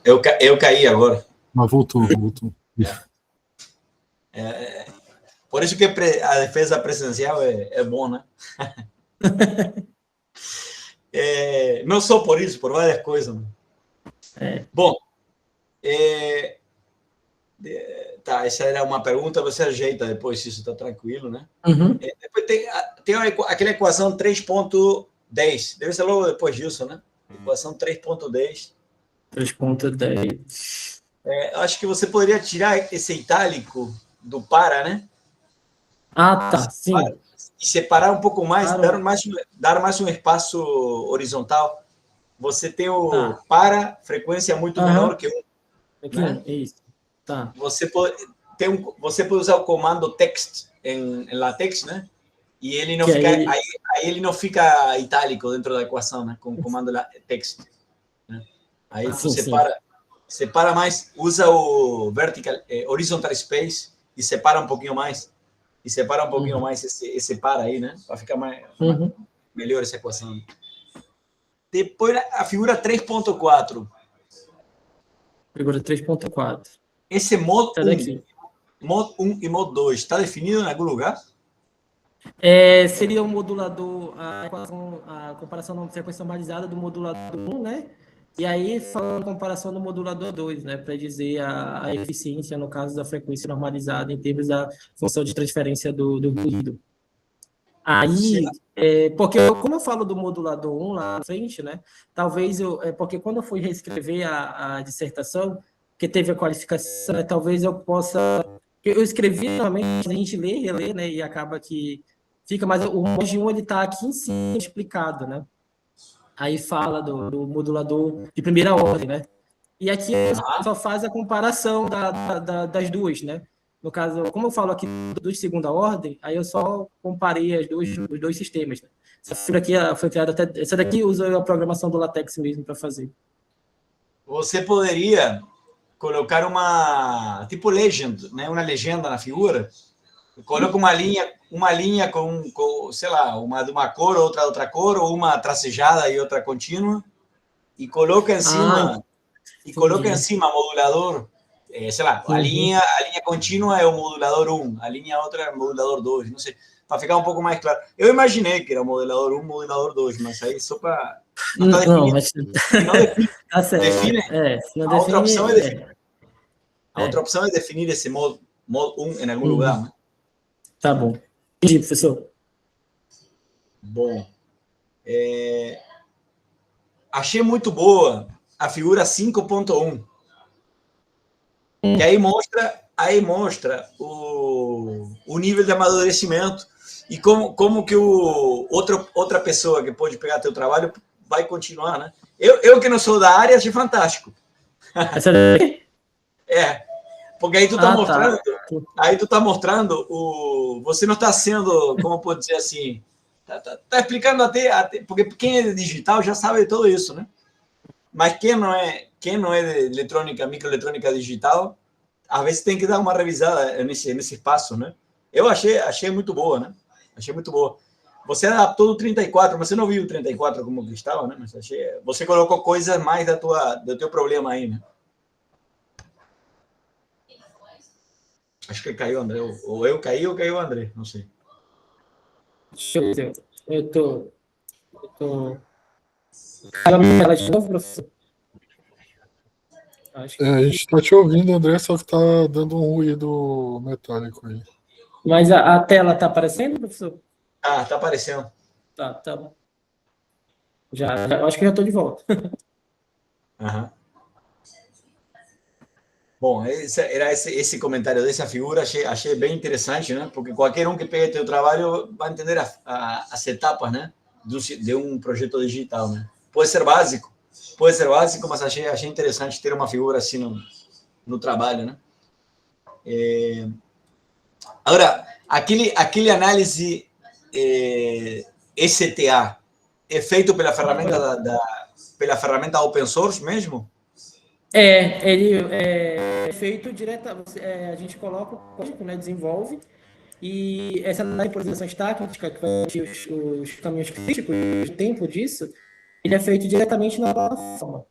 D: Eu caí agora.
A: Mas voltou.
D: Por isso que a defesa presencial é bom, né? Não só por isso, por várias coisas. Bom, tá, essa era uma pergunta, você ajeita depois se isso está tranquilo, né?
B: Uhum.
D: Depois tem aquela equação 3.10, deve ser logo depois disso, né? Equação 3.10.
B: 3.10.
D: Acho que você poderia tirar esse itálico do para, né?
B: Ah, tá, sim.
D: E separar um pouco mais,
B: Claro.
D: dar mais um espaço horizontal. Você tem o para, frequência muito menor que 1.
B: Né? Isso. Tá.
D: Você pode usar o comando text em LaTeX, né? E ele não fica, aí ele não fica itálico dentro da equação, né? Com o comando text. Né? Aí tu separa mais, usa o horizontal space e separa um pouquinho mais. E separa um pouquinho mais esse para aí, né? Para ficar melhor essa equação. Depois a figura 3.4.
B: Figura 3.4.
D: Esse modo 1 e modo 2 está definido em algum lugar?
B: Seria o modulador, a comparação da frequência normalizada do modulador 1, né? E aí, falando a comparação do modulador 2, né? Para dizer a eficiência, no caso da frequência normalizada, em termos da função de transferência do ruído. Aí, porque como eu falo do modulador 1 lá na frente, né? Talvez porque quando eu fui reescrever a dissertação, que teve a qualificação, né, talvez eu possa... Eu escrevi normalmente, a gente lê, relê, né? E acaba que fica, mas o MOD 1 ele está aqui em cima explicado, né? Aí fala do modulador de primeira ordem, né? E aqui só faz a comparação das duas, né? No caso, como eu falo aqui de segunda ordem, aí eu só comparei os dois sistemas. Né? Essa figura aqui foi criada até... Essa daqui usa a programação do LaTeX mesmo para fazer.
D: Você poderia colocar uma tipo legend, né? Uma legenda na figura. Coloca uma linha com sei lá, uma de uma cor, outra cor, ou uma tracejada e outra contínua, e coloca em cima modulador, sei lá, a linha contínua é o modulador 1, a linha outra é o modulador 2, não sei, para ficar um pouco mais claro. Eu imaginei que era o modulador 1, modulador 2, mas aí só para...
B: Não, mas...
D: Tá certo. Define. A outra opção é definir. A outra opção é definir esse modo 1 em algum lugar, né?
B: Tá bom. Entendi, professor.
D: Bom. Achei muito boa a figura 5.1. Que aí mostra o nível de amadurecimento e como que outra pessoa que pode pegar teu trabalho vai continuar, né? Eu que não sou da área, achei fantástico.
B: Essa daqui?
D: Porque aí tu tá mostrando,
B: Tá.
D: você não está sendo, como eu posso dizer assim, tá explicando até, porque quem é de digital já sabe de tudo isso, né? Mas quem não é de eletrônica, microeletrônica digital, às vezes tem que dar uma revisada nesse espaço, né? Eu achei muito boa, né? Achei muito boa. Você adaptou o 34, mas você não viu o 34 como que estava, né? Mas você colocou coisas mais do teu problema aí, né? Acho que caiu o André. Ou eu caí ou caiu o André, não sei.
B: Deixa eu ver. Eu tô... Fala ela de novo, professor. Acho que...
A: A gente está te ouvindo, André, só que está dando um ruído metálico aí.
B: Mas a tela tá aparecendo, professor?
D: Ah, tá aparecendo.
B: Tá bom. Eu acho que já estou de volta.
D: Uhum. Bom, era esse comentário dessa figura, achei bem interessante, né? Porque qualquer um que pegue teu trabalho vai entender as etapas, né? De um projeto digital, né? Pode ser básico, mas achei interessante ter uma figura assim no trabalho, né? Agora, aquele análise STA é feito pela ferramenta open source mesmo?
B: Ele é feito direto, a gente coloca o código, né, desenvolve, e essa improvilização estática, que vai ter os caminhos críticos, o tempo disso, ele é feito diretamente na plataforma.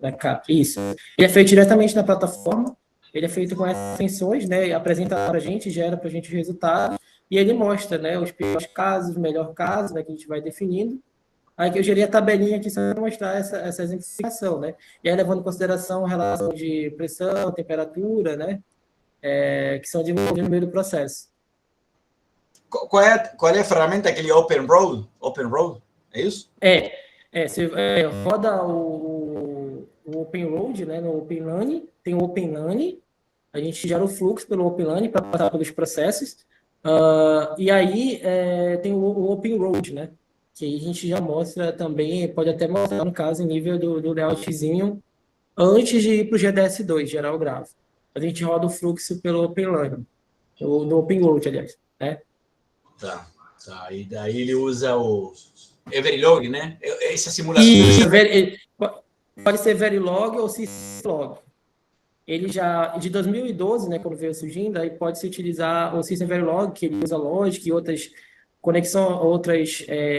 B: Pra cá, isso. Ele é feito diretamente na plataforma, ele é feito com essas funções, né, apresenta para a gente, gera para a gente o resultado, e ele mostra, né, os piores casos, o melhor caso, né, que a gente vai definindo. Aí que eu gerei a tabelinha aqui só para mostrar essa exemplificação, né? E aí levando em consideração a relação de pressão, temperatura, né? Que são desenvolvidas no meio do processo.
D: Qual é a ferramenta? Aquele Open Road? Open Road? É isso?
B: Você roda o Open Road, né? No OpenLane, tem o OpenLane, a gente gera o fluxo pelo OpenLane para passar pelos processos, e aí tem o Open Road, né? Que aí a gente já mostra também, pode até mostrar, no caso, em nível do layoutzinho, antes de ir para o GDS2, gerar o gráfico. A gente roda o fluxo pelo OpenLane, no OpenRoad, aliás, né?
D: Tá. E daí ele usa o Verilog, né? Essa simulação.
B: Pode ser Verilog ou Syslog. Ele já, de 2012, né, quando veio surgindo, aí pode-se utilizar o System Verilog, que ele usa Logic e outras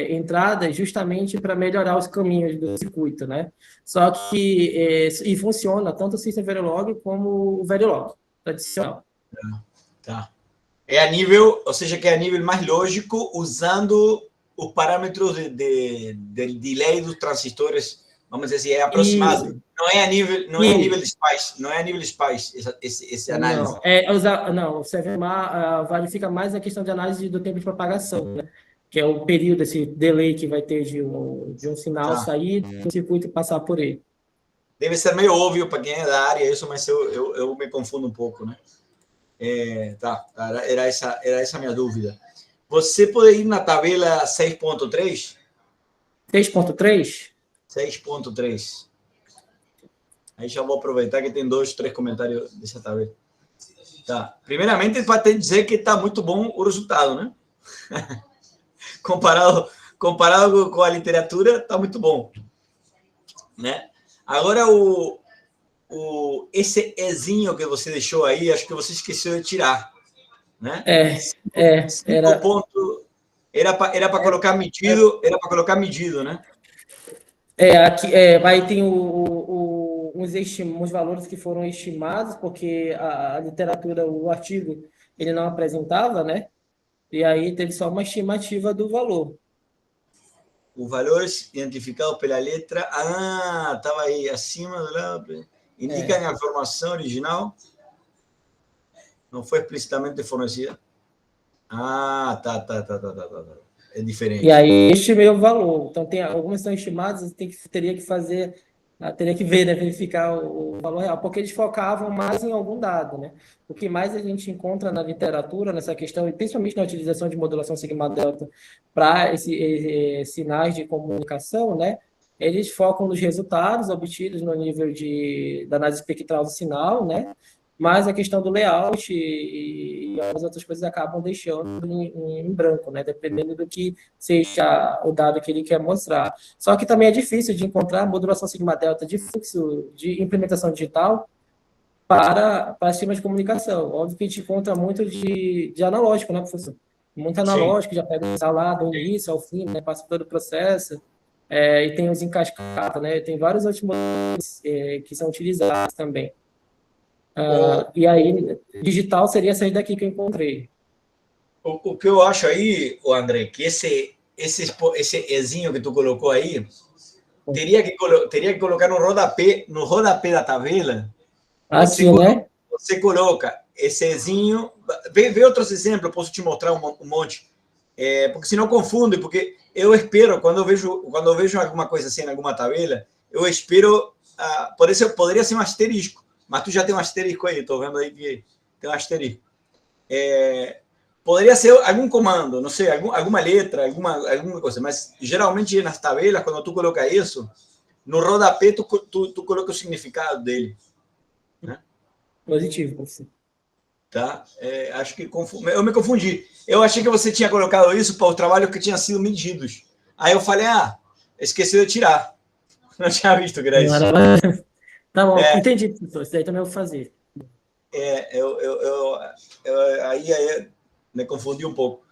B: entradas, justamente para melhorar os caminhos do circuito, né? Só que, e funciona tanto o System Verilog como o Verilog tradicional.
D: Tá. É a nível, ou seja, que é a nível mais lógico, usando os parâmetros de delay dos transistores, vamos dizer assim, é aproximado.
B: Isso.
D: Não é a nível de SPICE, não é a nível de SPICE, esse análise.
B: Não, o CVMA verifica mais a questão de análise do tempo de propagação, né? Que é o período, esse delay que vai ter de um sinal sair do circuito e passar por ele.
D: Deve ser meio óbvio para quem é da área isso, mas eu me confundo um pouco, né? Era essa a minha dúvida. Você pode ir na tabela 6.3?
B: 6.3?
D: 6.3. Aí já vou aproveitar que tem 2, 3 comentários dessa tabela. Tá. Primeiramente, para te dizer que está muito bom o resultado, né? comparado com a literatura, está muito bom, né? Agora, esse ezinho que você deixou aí, acho que você esqueceu de tirar, né?
B: Era
D: para colocar medido, né?
B: Aqui vai ter uns valores que foram estimados, porque a literatura, o artigo, ele não apresentava, né? E aí teve só uma estimativa do valor.
D: Os valores identificados pela letra. Estava aí acima do lado. Indicam a informação original. Não foi explicitamente fornecida. Tá. É diferente.
B: E aí estimei o valor. Então, algumas são estimadas, teria que fazer Teria que ver, né, verificar o valor real, porque eles focavam mais em algum dado, né? O que mais a gente encontra na literatura, nessa questão, e principalmente na utilização de modulação sigma-delta para esses sinais de comunicação, né? Eles focam nos resultados obtidos no nível da análise espectral do sinal, né? Mas a questão do layout e as outras coisas acabam deixando em branco, né? Dependendo do que seja o dado que ele quer mostrar. Só que também é difícil de encontrar modulação sigma-delta de fluxo de implementação digital para sistemas de comunicação. Óbvio que a gente encontra muito de analógico, né, professor? Muito analógico, já pega o lá do início ao fim, né? Passa por todo o processo. E tem os em cascata, né? Tem vários outros modelos que são utilizados também. E aí, digital seria essa daqui que eu encontrei.
D: O que eu acho aí, o André, que esse Ezinho que tu colocou aí, teria que colocar no rodapé da tabela.
B: Assim, né?
D: Você coloca esse Ezinho. Vê outros exemplos, posso te mostrar um monte. Porque senão confunde, porque eu espero, quando eu vejo alguma coisa assim em alguma tabela, eu espero, por isso poderia ser um asterisco, mas tu já tem um asterisco aí, estou vendo aí que tem um asterisco. Poderia ser algum comando, não sei, alguma letra, alguma coisa, mas geralmente nas tabelas, quando tu coloca isso, no rodapé tu coloca o significado dele. Né?
B: Positivo, sim.
D: Tá? Acho que eu me confundi. Eu achei que você tinha colocado isso para o trabalho que tinha sido medidos. Aí eu falei, esqueci de tirar. Não tinha visto que era isso.
B: Tá bom, entendi, professor. Isso daí também eu vou fazer.
D: Aí me confundi um pouco.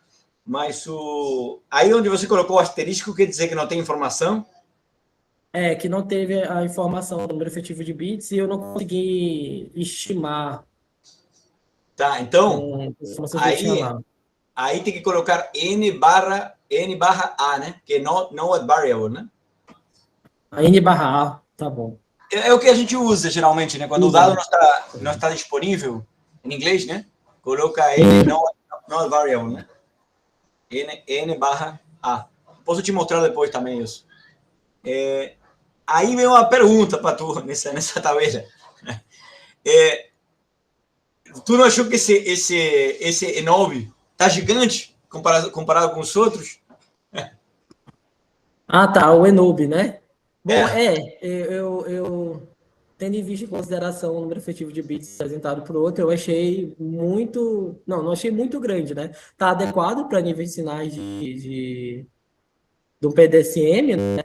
D: Mas aí onde você colocou o asterisco, quer dizer que não tem informação?
B: Que não teve a informação do número efetivo de bits e eu não consegui estimar.
D: Tá, então, aí tem que colocar n/a, né? Que é not variable, né?
B: n/a, tá bom.
D: É o que a gente usa geralmente, né? Quando o dado não está disponível em inglês, né? Coloca n not variable, né? n/a. Posso te mostrar depois também isso. Aí vem uma pergunta para tu nessa tabela. Tu não achou que esse E9 tá gigante comparado com os outros?
B: Tá, o ENOB, né? Bom, eu tendo em vista em consideração o número efetivo de bits apresentado por outro, eu achei muito... Não achei muito grande, né? Tá adequado para níveis de sinais de um PDSM, né?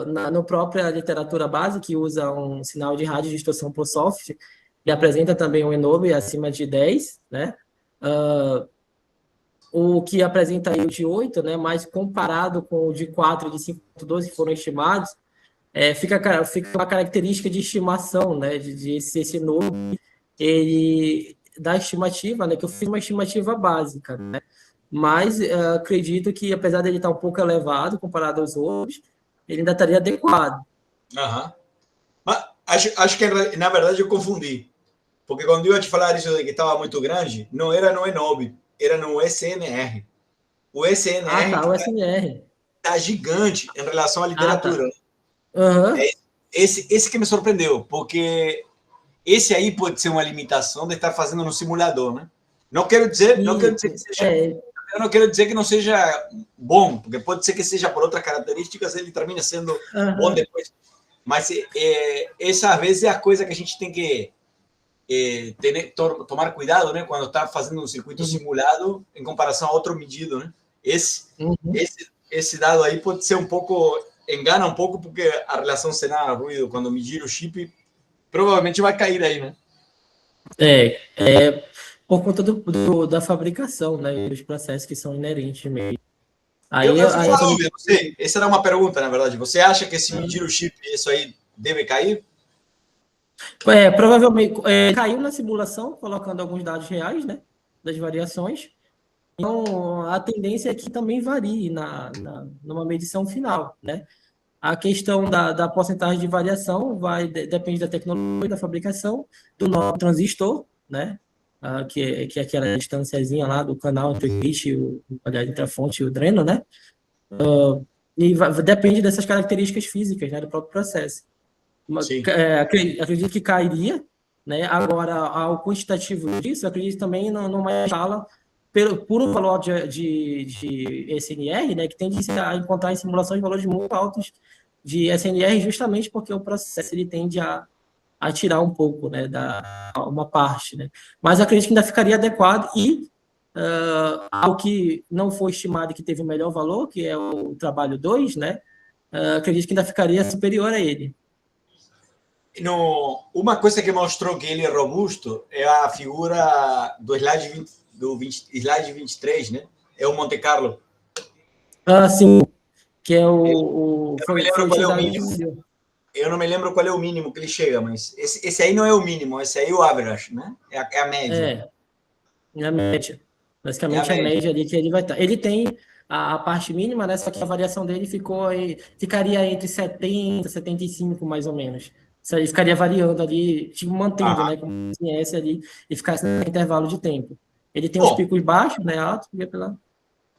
B: Na própria literatura base, que usa um sinal de radiodistorção por software, e apresenta também um ENOB acima de 10, né? O que apresenta aí o de 8, né? Mas comparado com o de 4 e de 5.12 que foram estimados, fica uma característica de estimação, né? De esse ENOB, ele da estimativa, né? Que eu fiz uma estimativa básica, né? Mas acredito que, apesar dele estar um pouco elevado comparado aos outros, ele ainda estaria adequado.
D: Mas acho que, na verdade, eu confundi. Porque quando eu ia te falar isso de que estava muito grande, não era no ENOB, era no SNR. O SNR
B: o SNR
D: está gigante em relação à literatura. Esse que me surpreendeu, porque esse aí pode ser uma limitação de estar fazendo no simulador, né? Não quero dizer que seja... Eu não quero dizer que não seja bom, porque pode ser que seja por outras características, ele termine sendo bom depois. Mas essa vez é a coisa que a gente tem que tomar cuidado, né? Quando está fazendo um circuito simulado em comparação a outro medido, né? Esse dado aí pode ser um pouco... Engana um pouco, porque a relação sinal-ruído, quando medir o chip, provavelmente vai cair aí, né?
B: Por conta da fabricação, né? Dos processos que são inerentes mesmo.
D: Essa era uma pergunta, na verdade. Você acha que se medir o chip, isso aí deve cair?
B: Provavelmente caiu na simulação, colocando alguns dados reais, né? Das variações. Então, a tendência é que também varie numa medição final, né? A questão da porcentagem de variação depende da tecnologia, da fabricação, do novo transistor, né? Que é aquela distânciazinha lá do canal entre o gate, entre a fonte e o dreno, né? E depende dessas características físicas, né, do próprio processo.
D: Sim.
B: Acredito que cairia, né? Agora, ao quantitativo disso, eu acredito também numa escala por um valor de SNR, né, que tende a encontrar em simulações valores muito altos de SNR, justamente porque o processo ele tende a tirar um pouco, né, uma parte, né? Mas eu acredito que ainda ficaria adequado e ao que não foi estimado e que teve o melhor valor, que é o trabalho 2, né? Acredito que ainda ficaria superior a ele.
D: No, uma coisa que mostrou que ele é robusto é a figura do slide 23, né? É o Monte Carlo.
B: Sim, que é
D: Eu não me lembro
B: foi
D: qual é o
B: utilizado
D: mínimo. Eu não me lembro qual é o mínimo que ele chega, mas esse aí não é o mínimo, esse aí é o average, né? É a média.
B: É a média.
D: É a
B: Basicamente, a
D: média.
B: média ali que ele vai estar. Ele tem a parte mínima, né? Só que a variação dele ficaria entre 70 e 75, mais ou menos. Isso aí ficaria variando ali, tipo, mantendo, né? Como se viesse ali e ficasse no intervalo de tempo. Ele tem os
D: Bom,
B: picos baixos, né? Altos, e pela...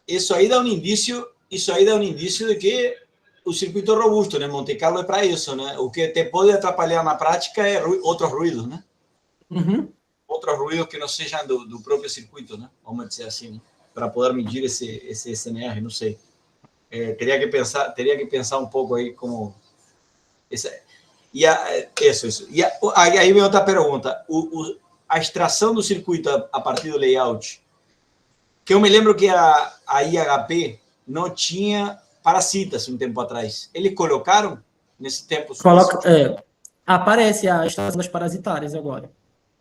D: isso aí dá um indício de que o circuito é robusto, né? Monte Carlo é para isso, né? O que te pode atrapalhar na prática é outros ruídos, né?
B: Uhum.
D: Outros ruídos que não sejam do próprio circuito, né? Vamos dizer assim, né? Para poder medir esse SNR, não sei. Teria que pensar um pouco aí como isso. Aí vem outra pergunta. A extração do circuito a partir do layout, que eu me lembro que a IHP não tinha parasitas um tempo atrás. Eles colocaram nesse tempo.
B: Aparece a estação das parasitárias agora.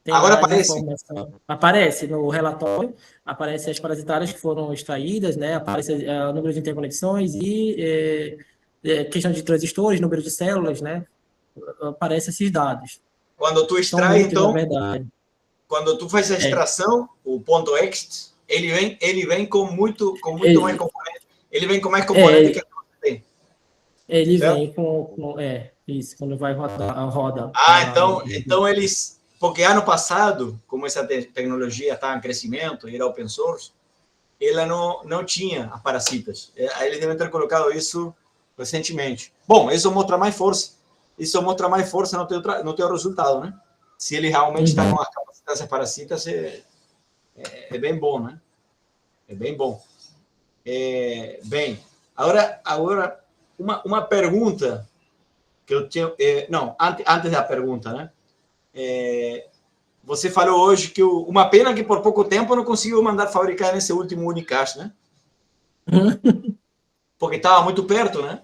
B: Tem
D: Agora
B: lá as
D: aparece.
B: informações. Aparece no relatório, aparece as parasitárias que foram extraídas, né? Aparece o número de interconexões e questão de transistores, número de células, né? Aparece esses dados.
D: Quando tu
B: São
D: extrai,
B: muitos, na
D: então,
B: verdade.
D: quando tu faz a extração, o ponto ext, ele vem com muito mais componente. Ele vem com mais componente que a gente tem.
B: Ele
D: Certo?
B: vem isso, quando vai rodar, roda.
D: Então eles, porque ano passado, como essa tecnologia está em crescimento e era open source, ela não tinha as parasitas. Aí eles devem ter colocado isso recentemente. Bom, isso mostra mais força. Isso mostra mais força no teu resultado, né? Se ele realmente está com as capacidades parasitas, é bem bom, né? É bem bom. Bem, agora uma pergunta que eu tinha... não, antes da pergunta, né? Você falou hoje que uma pena que por pouco tempo não conseguiu mandar fabricar nesse último Unicast, né? Porque estava muito perto, né?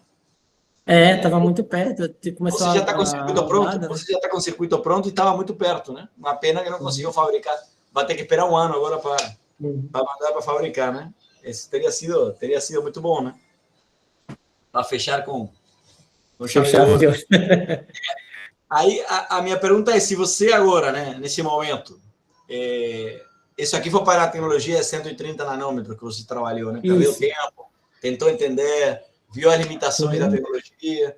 B: Estava muito perto. Começou
D: Você já está com o circuito pronto,
B: rodada, né?
D: você já está com o circuito pronto e estava muito perto, né? Uma pena que não conseguiu fabricar. Vai ter que esperar um ano agora para mandar para fabricar, né? Esse teria sido muito bom, né? Para fechar com chave de ouro. Aí a minha pergunta é se você agora, né, nesse momento, isso aqui foi para a tecnologia 130 nanômetros que você trabalhou, né? Perdeu tempo, tentou entender, viu as limitações da tecnologia.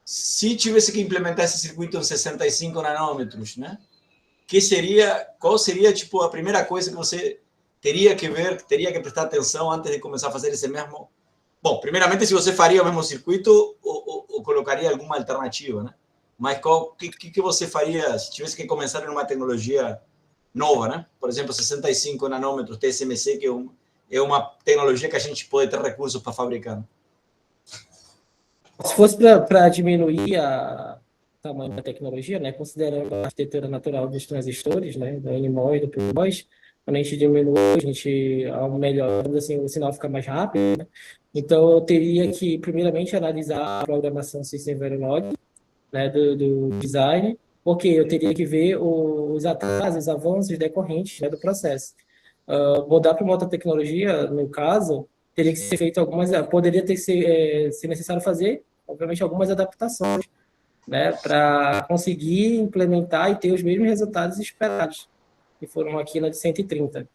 D: Se tivesse que implementar esse circuito em 65 nanômetros, né? Qual seria tipo a primeira coisa que você teria que ver, teria que prestar atenção antes de começar a fazer esse mesmo? Bom, primeiramente, se você faria o mesmo circuito ou colocaria alguma alternativa, né? Mas o que você faria se tivesse que começar em uma tecnologia nova, né? Por exemplo, 65 nanômetros TSMC, que é uma tecnologia que a gente pode ter recursos para fabricar.
B: Se fosse para diminuir o tamanho da tecnologia, né, considerando a arquitetura natural dos transistores, né, do NMOS e do PMOS, quando a gente diminui, a gente melhora, assim, o sinal fica mais rápido, né? Então, eu teria que, primeiramente, analisar a programação System Verilog, né, do design, porque eu teria que ver os atrasos, os avanços decorrentes, né, do processo. Mudar para uma outra tecnologia, no caso, teria que ser feito poderia ser necessário fazer, obviamente, algumas adaptações, né, para conseguir implementar e ter os mesmos resultados esperados, que foram aqui na de 130.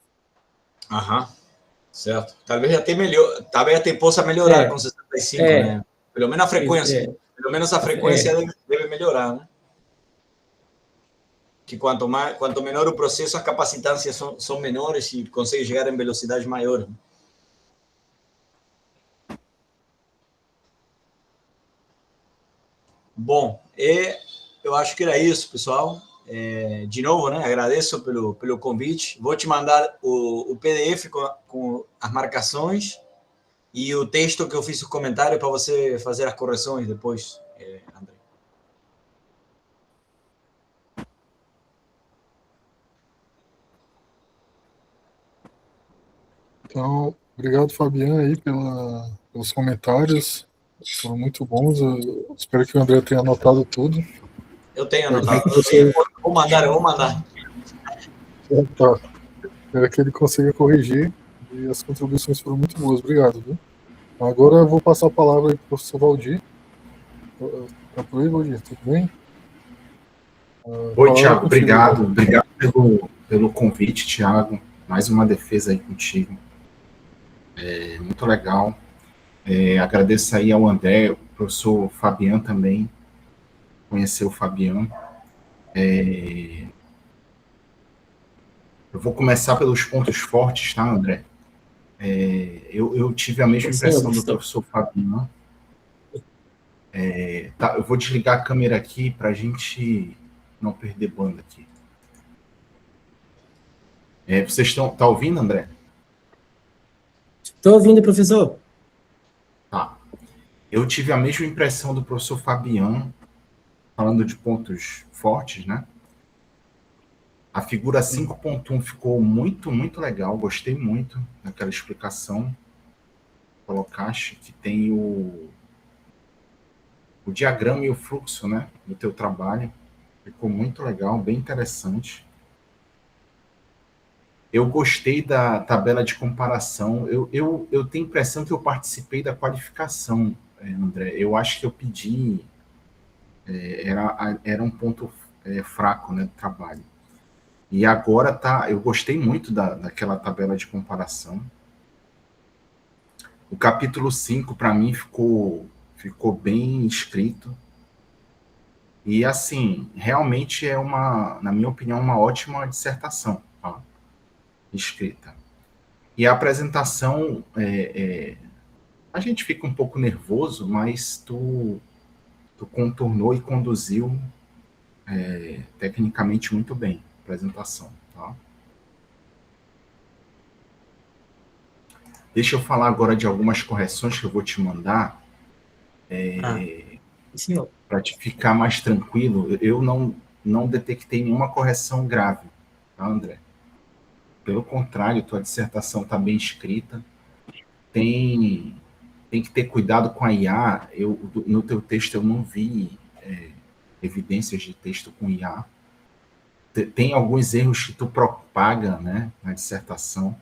D: Aham, certo. Talvez até possa melhorar com 65, né? Pelo menos a frequência. Pelo menos a frequência deve melhorar, né? Que quanto menor o processo, as capacitâncias são menores e consegue chegar em velocidades maiores. Bom, eu acho que era isso, pessoal. De novo, né? Agradeço pelo convite. Vou te mandar o PDF com as marcações e o texto que eu fiz o comentário para você fazer as correções depois, André.
A: Então, obrigado, Fabiano, aí pelos comentários. Foram muito bons. Eu espero que o André tenha anotado tudo.
D: Eu tenho
A: Espero
D: anotado.
A: que você...
D: Eu vou mandar.
A: Tá. Espero que ele consiga corrigir. E as contribuições foram muito boas. Obrigado, viu? Agora eu vou passar a palavra para o professor Valdir. Tá por aí, Valdir? Tudo bem?
C: Oi, Thiago. Obrigado. Obrigado pelo convite, Thiago. Mais uma defesa aí contigo. Muito legal. Agradeço aí ao André, o professor Fabiano também. Conhecer o Fabiano. Eu vou começar pelos pontos fortes, tá, André? Eu tive a mesma impressão do professor Fabiano. Tá, eu vou desligar a câmera aqui para a gente não perder banda aqui. Vocês estão ouvindo, André?
B: Estou ouvindo, professor.
C: Tá. Eu tive a mesma impressão do professor Fabiano, falando de pontos fortes, né? A figura 5.1 ficou muito, muito legal. Gostei muito daquela explicação que colocaste, que tem o diagrama e o fluxo, né, do teu trabalho. Ficou muito legal, bem interessante. Eu gostei da tabela de comparação. Eu tenho a impressão que eu participei da qualificação, André. Eu acho que eu pedi... Era um ponto fraco, né, do trabalho. E agora eu gostei muito daquela tabela de comparação. O capítulo 5, para mim, ficou bem escrito. E, assim, realmente na minha opinião, uma ótima dissertação, tá? Escrita. E a apresentação, a gente fica um pouco nervoso, mas tu contornou e conduziu tecnicamente muito bem a apresentação, tá? Deixa eu falar agora de algumas correções que eu vou te mandar, para te ficar mais tranquilo. Eu não detectei nenhuma correção grave, tá, André? Pelo contrário, tua dissertação está bem escrita. Tem que ter cuidado com a IA. No teu texto eu não vi evidências de texto com IA. Tem alguns erros que tu propaga, né, na dissertação,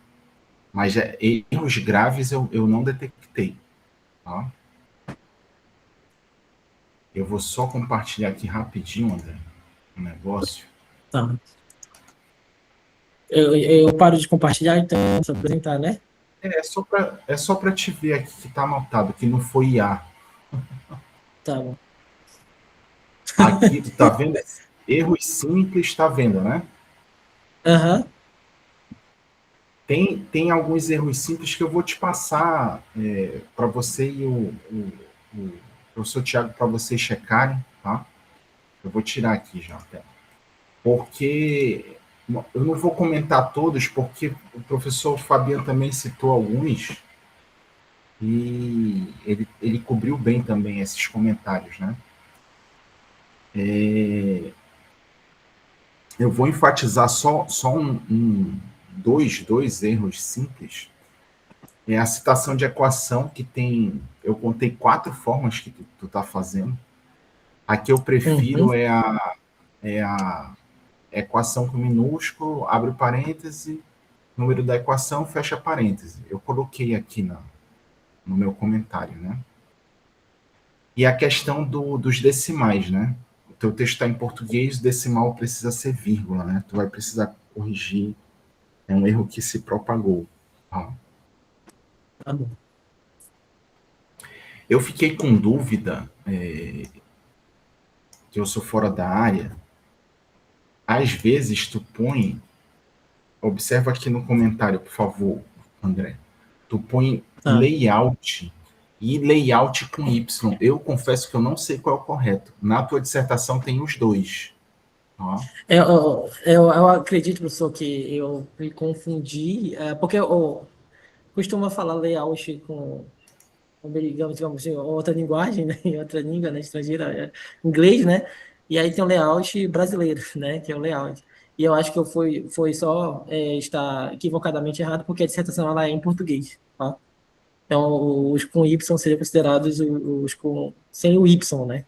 C: mas erros graves eu não detectei. Tá? Eu vou só compartilhar aqui rapidinho, André, um negócio.
B: Tá. Eu paro de compartilhar, então, para apresentar, né?
C: É só para te ver aqui que está anotado, que não foi IA.
B: Tá bom.
C: Aqui, tu tá vendo? Erros simples, tá vendo, né?
B: Aham.
C: Tem alguns erros simples que eu vou te passar para você e o professor Thiago, para vocês checarem, tá? Eu vou tirar aqui já, até. Porque eu não vou comentar todos, porque o professor Fabiano também citou alguns e ele cobriu bem também esses comentários, né? Eu vou enfatizar só dois erros simples. É a citação de equação, que eu contei 4 formas que tu tá fazendo. A que eu prefiro é a equação com minúsculo, abre parêntese, número da equação, fecha parêntese. Eu coloquei aqui no meu comentário, né? E a questão dos decimais, né? O teu texto está em português, o decimal precisa ser vírgula, né? Tu vai precisar corrigir. É um erro que se propagou.
B: Tá bom.
C: Eu fiquei com dúvida, que eu sou fora da área. Às vezes tu põe, observa aqui no comentário, por favor, André, tu põe layout e layout com Y. Eu confesso que eu não sei qual é o correto. Na tua dissertação tem os dois. Ó.
B: Eu acredito, professor, que eu me confundi, porque eu costumo falar layout digamos assim, outra linguagem, né, em outra língua, né, estrangeira, inglês, né, e aí tem o layout brasileiro, né, que é o layout. E eu acho que foi só estar equivocadamente errado, porque a dissertação ela é em português, tá? Então, os com Y seriam considerados os com sem o Y, né?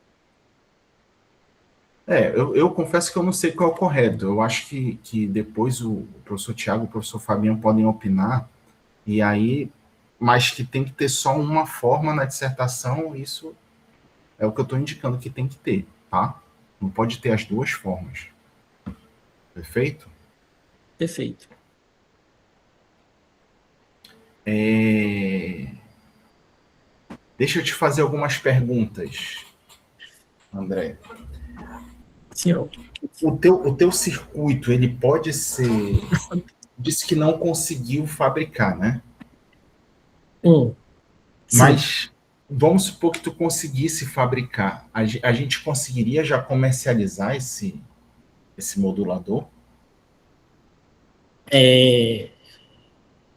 C: Eu confesso que eu não sei qual é o correto. Eu acho que depois o professor Tiago e o professor Fabiano podem opinar, e aí, mas que tem que ter só uma forma na dissertação, isso é o que eu estou indicando que tem que ter, tá? Não pode ter as duas formas. Perfeito?
B: Perfeito.
C: Deixa eu te fazer algumas perguntas, André.
B: Senhor.
C: O teu circuito, ele pode ser... Disse que não conseguiu fabricar, né?
B: Sim.
C: Mas vamos supor que tu conseguisse fabricar. A gente conseguiria já comercializar esse modulador?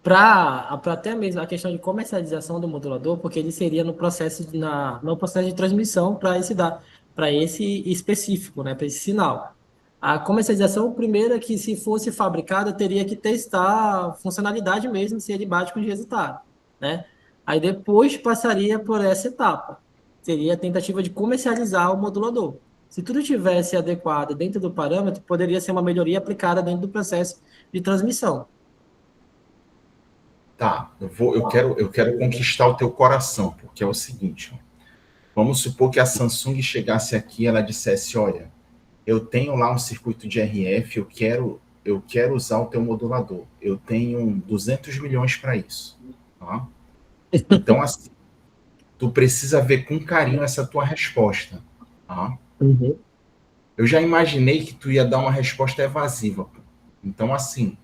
B: Para até mesmo a questão de comercialização do modulador, porque ele seria no processo de transmissão para esse específico, né, para esse sinal. A comercialização, primeiro, é que se fosse fabricado, teria que testar a funcionalidade mesmo, se ele bate com o resultado, né? Aí depois passaria por essa etapa. Seria a tentativa de comercializar o modulador. Se tudo tivesse adequado dentro do parâmetro, poderia ser uma melhoria aplicada dentro do processo de transmissão.
C: Tá, eu quero conquistar o teu coração, porque é o seguinte, ó. Vamos supor que a Samsung chegasse aqui e ela dissesse, olha, eu tenho lá um circuito de RF, eu quero usar o teu modulador. Eu tenho 200 milhões para isso. Tá? Então, assim, tu precisa ver com carinho essa tua resposta. Tá?
B: Uhum.
C: Eu já imaginei que tu ia dar uma resposta evasiva. Pô. Então, assim,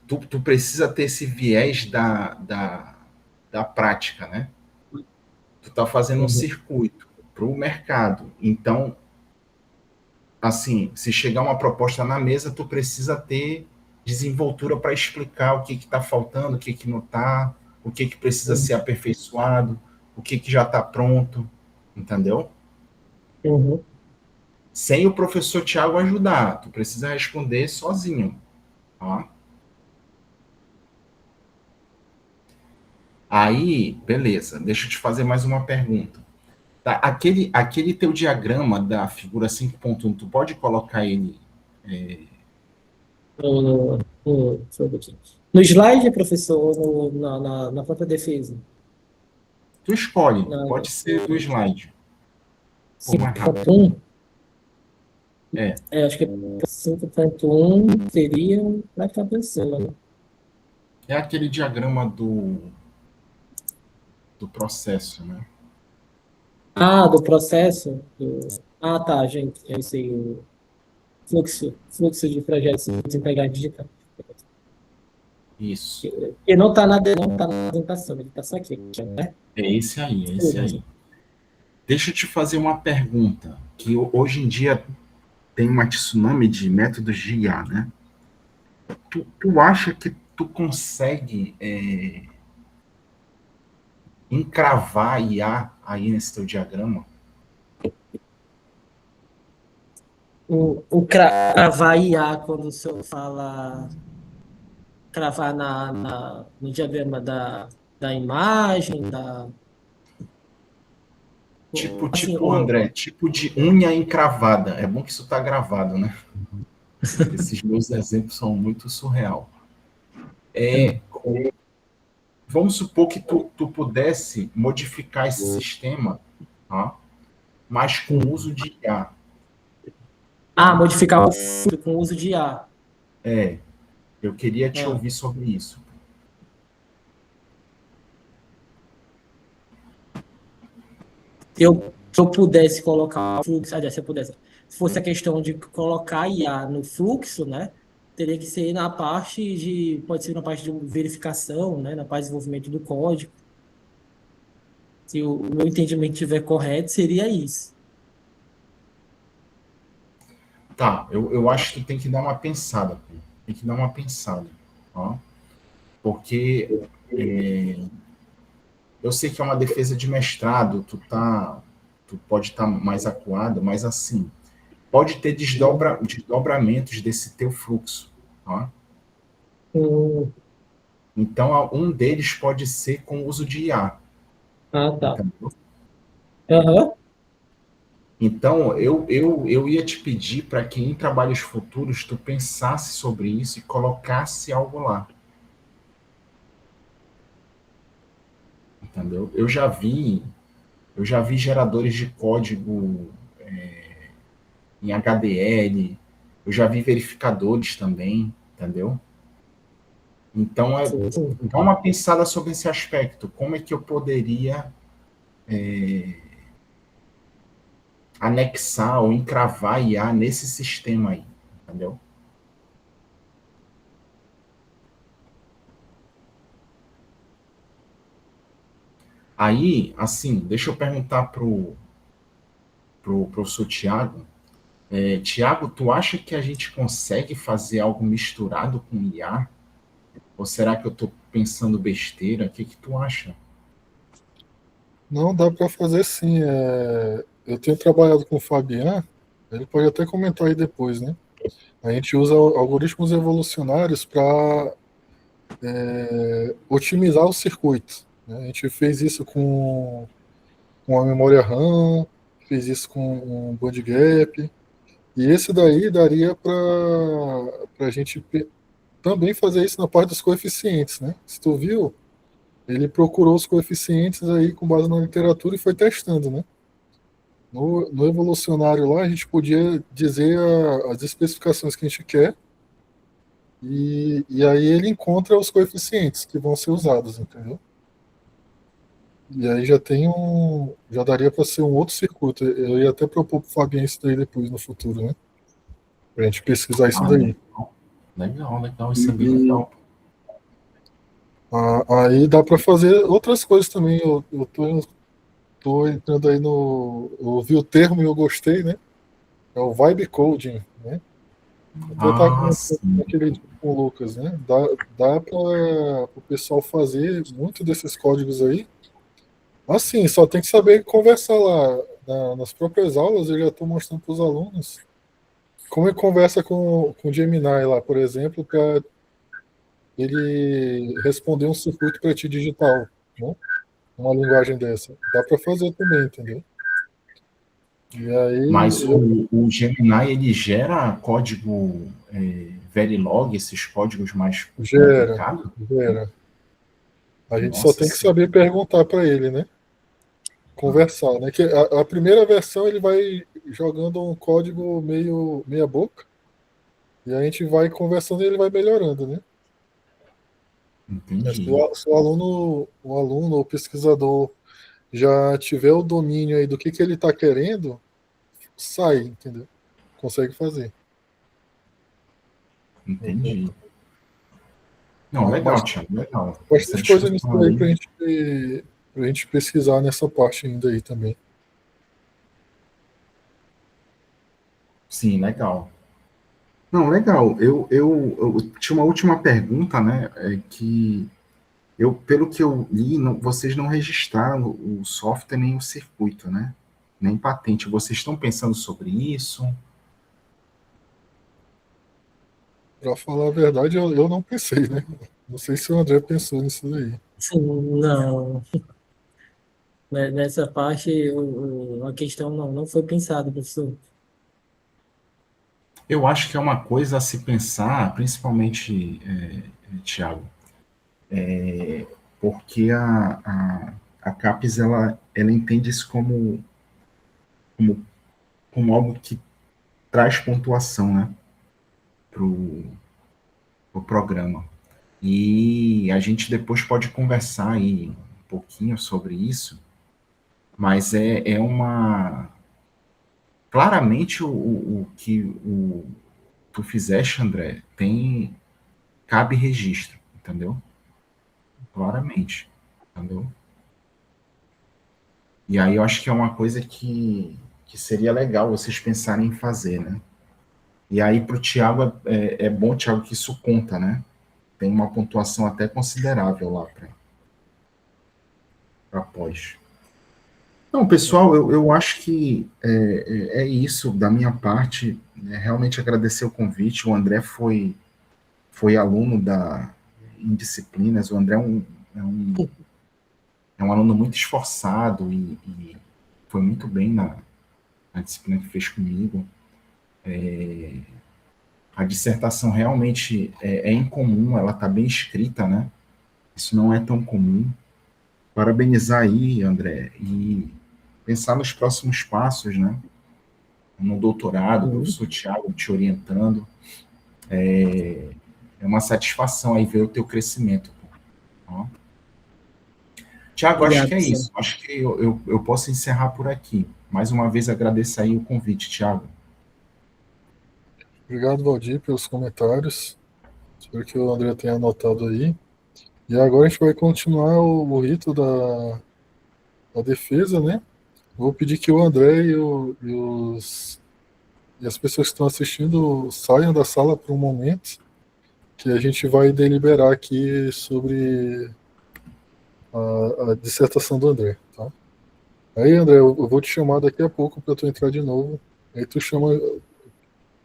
C: tu precisa ter esse viés da prática, né? Tu tá fazendo um circuito para o mercado. Então, assim, se chegar uma proposta na mesa, tu precisa ter desenvoltura para explicar o que está faltando, o que não está, o que precisa ser aperfeiçoado, o que já está pronto, entendeu?
B: Uhum.
C: Sem o professor Tiago ajudar, tu precisa responder sozinho. Ó. Aí, beleza, deixa eu te fazer mais uma pergunta. Tá, aquele teu diagrama da figura 5.1, tu pode colocar ele...
B: No slide, professor, na própria defesa.
C: Tu escolhe, pode ser do slide.
B: 5.1? Acho que 5.1 seria para a pessoa, né?
C: É aquele diagrama do processo, né?
B: Ah, do processo? Ah, tá, gente. Eu sei. O fluxo de projetos desempregados digital.
C: Isso.
B: E não está na apresentação, ele está só aqui, né?
C: É esse aí. Deixa eu te fazer uma pergunta, que hoje em dia tem uma tsunami de métodos de IA, né? Tu acha que tu consegue encravar IA aí nesse teu diagrama?
B: O cravar IA, quando o senhor fala cravar no diagrama da imagem, assim,
C: André, tipo de unha encravada. É bom que isso tá gravado, né? Esses meus exemplos são muito surreal. Vamos supor que tu pudesse modificar esse sistema, tá? Mas com o uso de IA.
B: modificar o fluxo com o uso de IA.
C: Eu queria te ouvir sobre isso.
B: Se eu pudesse colocar o fluxo, se fosse a questão de colocar IA no fluxo, né, teria que ser pode ser na parte de verificação, né, na parte de desenvolvimento do código. Se o meu entendimento estiver correto, seria isso.
C: Tá, eu acho que tem que dar uma pensada, pô. Tem que dar uma pensada, ó. Porque eu sei que é uma defesa de mestrado, tu pode estar mais acuado, mas assim, pode ter desdobramentos desse teu fluxo, ó.
B: Hum,
C: Então, um deles pode ser com o uso de IA,
B: ah, tá.
C: entendeu?
B: Aham.
C: Então, eu ia te pedir para que em trabalhos futuros tu pensasse sobre isso e colocasse algo lá, entendeu? Eu já vi geradores de código em HDL, eu já vi verificadores também, entendeu? Então,
B: Sim, sim.
C: dá uma pensada sobre esse aspecto. Como é que eu poderia anexar ou encravar IA nesse sistema aí, entendeu? Aí, assim, deixa eu perguntar pro professor Tiago. Tiago, tu acha que a gente consegue fazer algo misturado com IA? Ou será que eu estou pensando besteira? O que que tu acha?
A: Não, dá para fazer sim. Eu tenho trabalhado com o Fabian, ele pode até comentar aí depois, né? A gente usa algoritmos evolucionários para otimizar o circuito, né? A gente fez isso com a memória RAM, fez isso com um bandgap, e esse daí daria para a gente também fazer isso na parte dos coeficientes, né? Se tu viu, ele procurou os coeficientes aí com base na literatura e foi testando, né? No evolucionário lá, a gente podia dizer as especificações que a gente quer, e aí ele encontra os coeficientes que vão ser usados, entendeu? E aí já daria para ser um outro circuito. Eu ia até propor para o Fabiano isso daí depois no futuro, né? Para a gente pesquisar isso
C: Ah,
A: daí.
C: legal, legal, isso é bem
A: E
C: legal.
A: aí dá para fazer outras coisas também. Eu tô entrando aí eu vi o termo e eu gostei, né? É o vibe coding, né? Até estava
C: Ah,
A: comentando
C: sim,
A: naquele dia com o Lucas, né? Dá para o pessoal fazer muito desses códigos aí. Assim, só tem que saber conversar lá. Nas próprias aulas, eu já estou mostrando para os alunos como ele conversa com o Gemini lá, por exemplo, para ele responder um circuito para ti digital, né? Uma linguagem dessa. Dá para fazer também, entendeu? E aí
C: mas
A: eu
C: o Gemini, ele gera código Verilog, esses códigos mais
A: gera,
C: complicados?
A: gera. A gente só
C: Nossa
A: tem que
C: senhora.
A: saber perguntar para ele, né? Conversar, né? Que a primeira versão ele vai jogando um código meio meia boca e a gente vai conversando e ele vai melhorando, né? Se
C: Entendi,
A: o aluno ou pesquisador já tiver o domínio aí do que ele está querendo, sai, entendeu? Consegue fazer.
C: entendi. Não,
A: Mas
C: legal, Thiago, legal. Essa
A: bastante coisa nisso
C: discussão
A: aí
C: aí,
A: pra gente pesquisar nessa parte ainda aí também.
C: sim, legal. Não, legal. Eu tinha uma última pergunta, né? Que pelo que eu li, vocês não registraram o software nem o circuito, né? Nem patente. Vocês estão pensando sobre isso?
A: Para falar a verdade, eu não pensei, né? Não sei se o André pensou nisso daí.
B: Sim, não. Nessa parte, a questão não foi pensada, professor.
C: Eu acho que é uma coisa a se pensar, principalmente, Tiago, porque a CAPES ela entende isso como, como algo que traz pontuação, né, para o programa. E a gente depois pode conversar aí um pouquinho sobre isso, mas é uma. Claramente o que tu fizeste, André, cabe registro, entendeu? Claramente, entendeu? E aí eu acho que é uma coisa que seria legal vocês pensarem em fazer, né? E aí para o Thiago, é bom, Thiago, que isso conta, né? Tem uma pontuação até considerável lá para pós. Não, pessoal, eu acho que é isso da minha parte. Realmente agradecer o convite. O André foi aluno em disciplinas. O André é um aluno muito esforçado e foi muito bem na disciplina que fez comigo. A dissertação realmente é incomum, ela está bem escrita, né? Isso não é tão comum. Parabenizar aí, André, e pensar nos próximos passos, né? No doutorado, o professor Thiago te orientando. É uma satisfação aí ver o teu crescimento. Ó. Tiago, acho que é isso. Acho que eu posso encerrar por aqui. Mais uma vez agradeço aí o convite, Tiago.
A: Obrigado, Valdir, pelos comentários. Espero que o André tenha anotado aí. E agora a gente vai continuar o rito da defesa, né? Vou pedir que o André e as pessoas que estão assistindo saiam da sala por um momento, que a gente vai deliberar aqui sobre a dissertação do André, tá? Aí, André, eu vou te chamar daqui a pouco para tu entrar de novo. Aí tu chama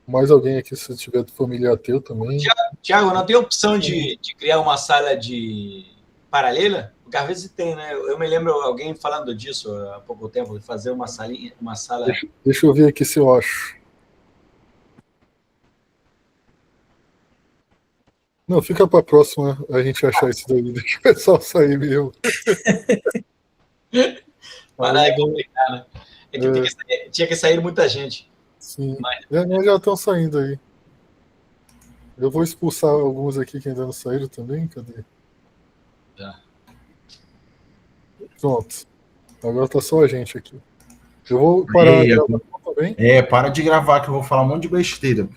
A: mais alguém aqui, se tiver familiar teu também.
D: Tiago, não tem opção de criar uma sala de paralela? Porque às vezes tem, né? Eu me lembro alguém falando disso há pouco tempo, de fazer uma sala...
A: Deixa eu ver aqui se eu acho. Não, fica para a próxima a gente achar isso daí. Deixa o pessoal sair mesmo.
D: Parar é complicado, né? Tinha que sair muita gente.
A: Sim. Mas já estão saindo aí. Eu vou expulsar alguns aqui que ainda não saíram também. Cadê?
D: Já.
A: Pronto. Agora tá só a gente aqui. Eu vou parar de gravar também.
C: Para de gravar que eu vou falar um monte de besteira.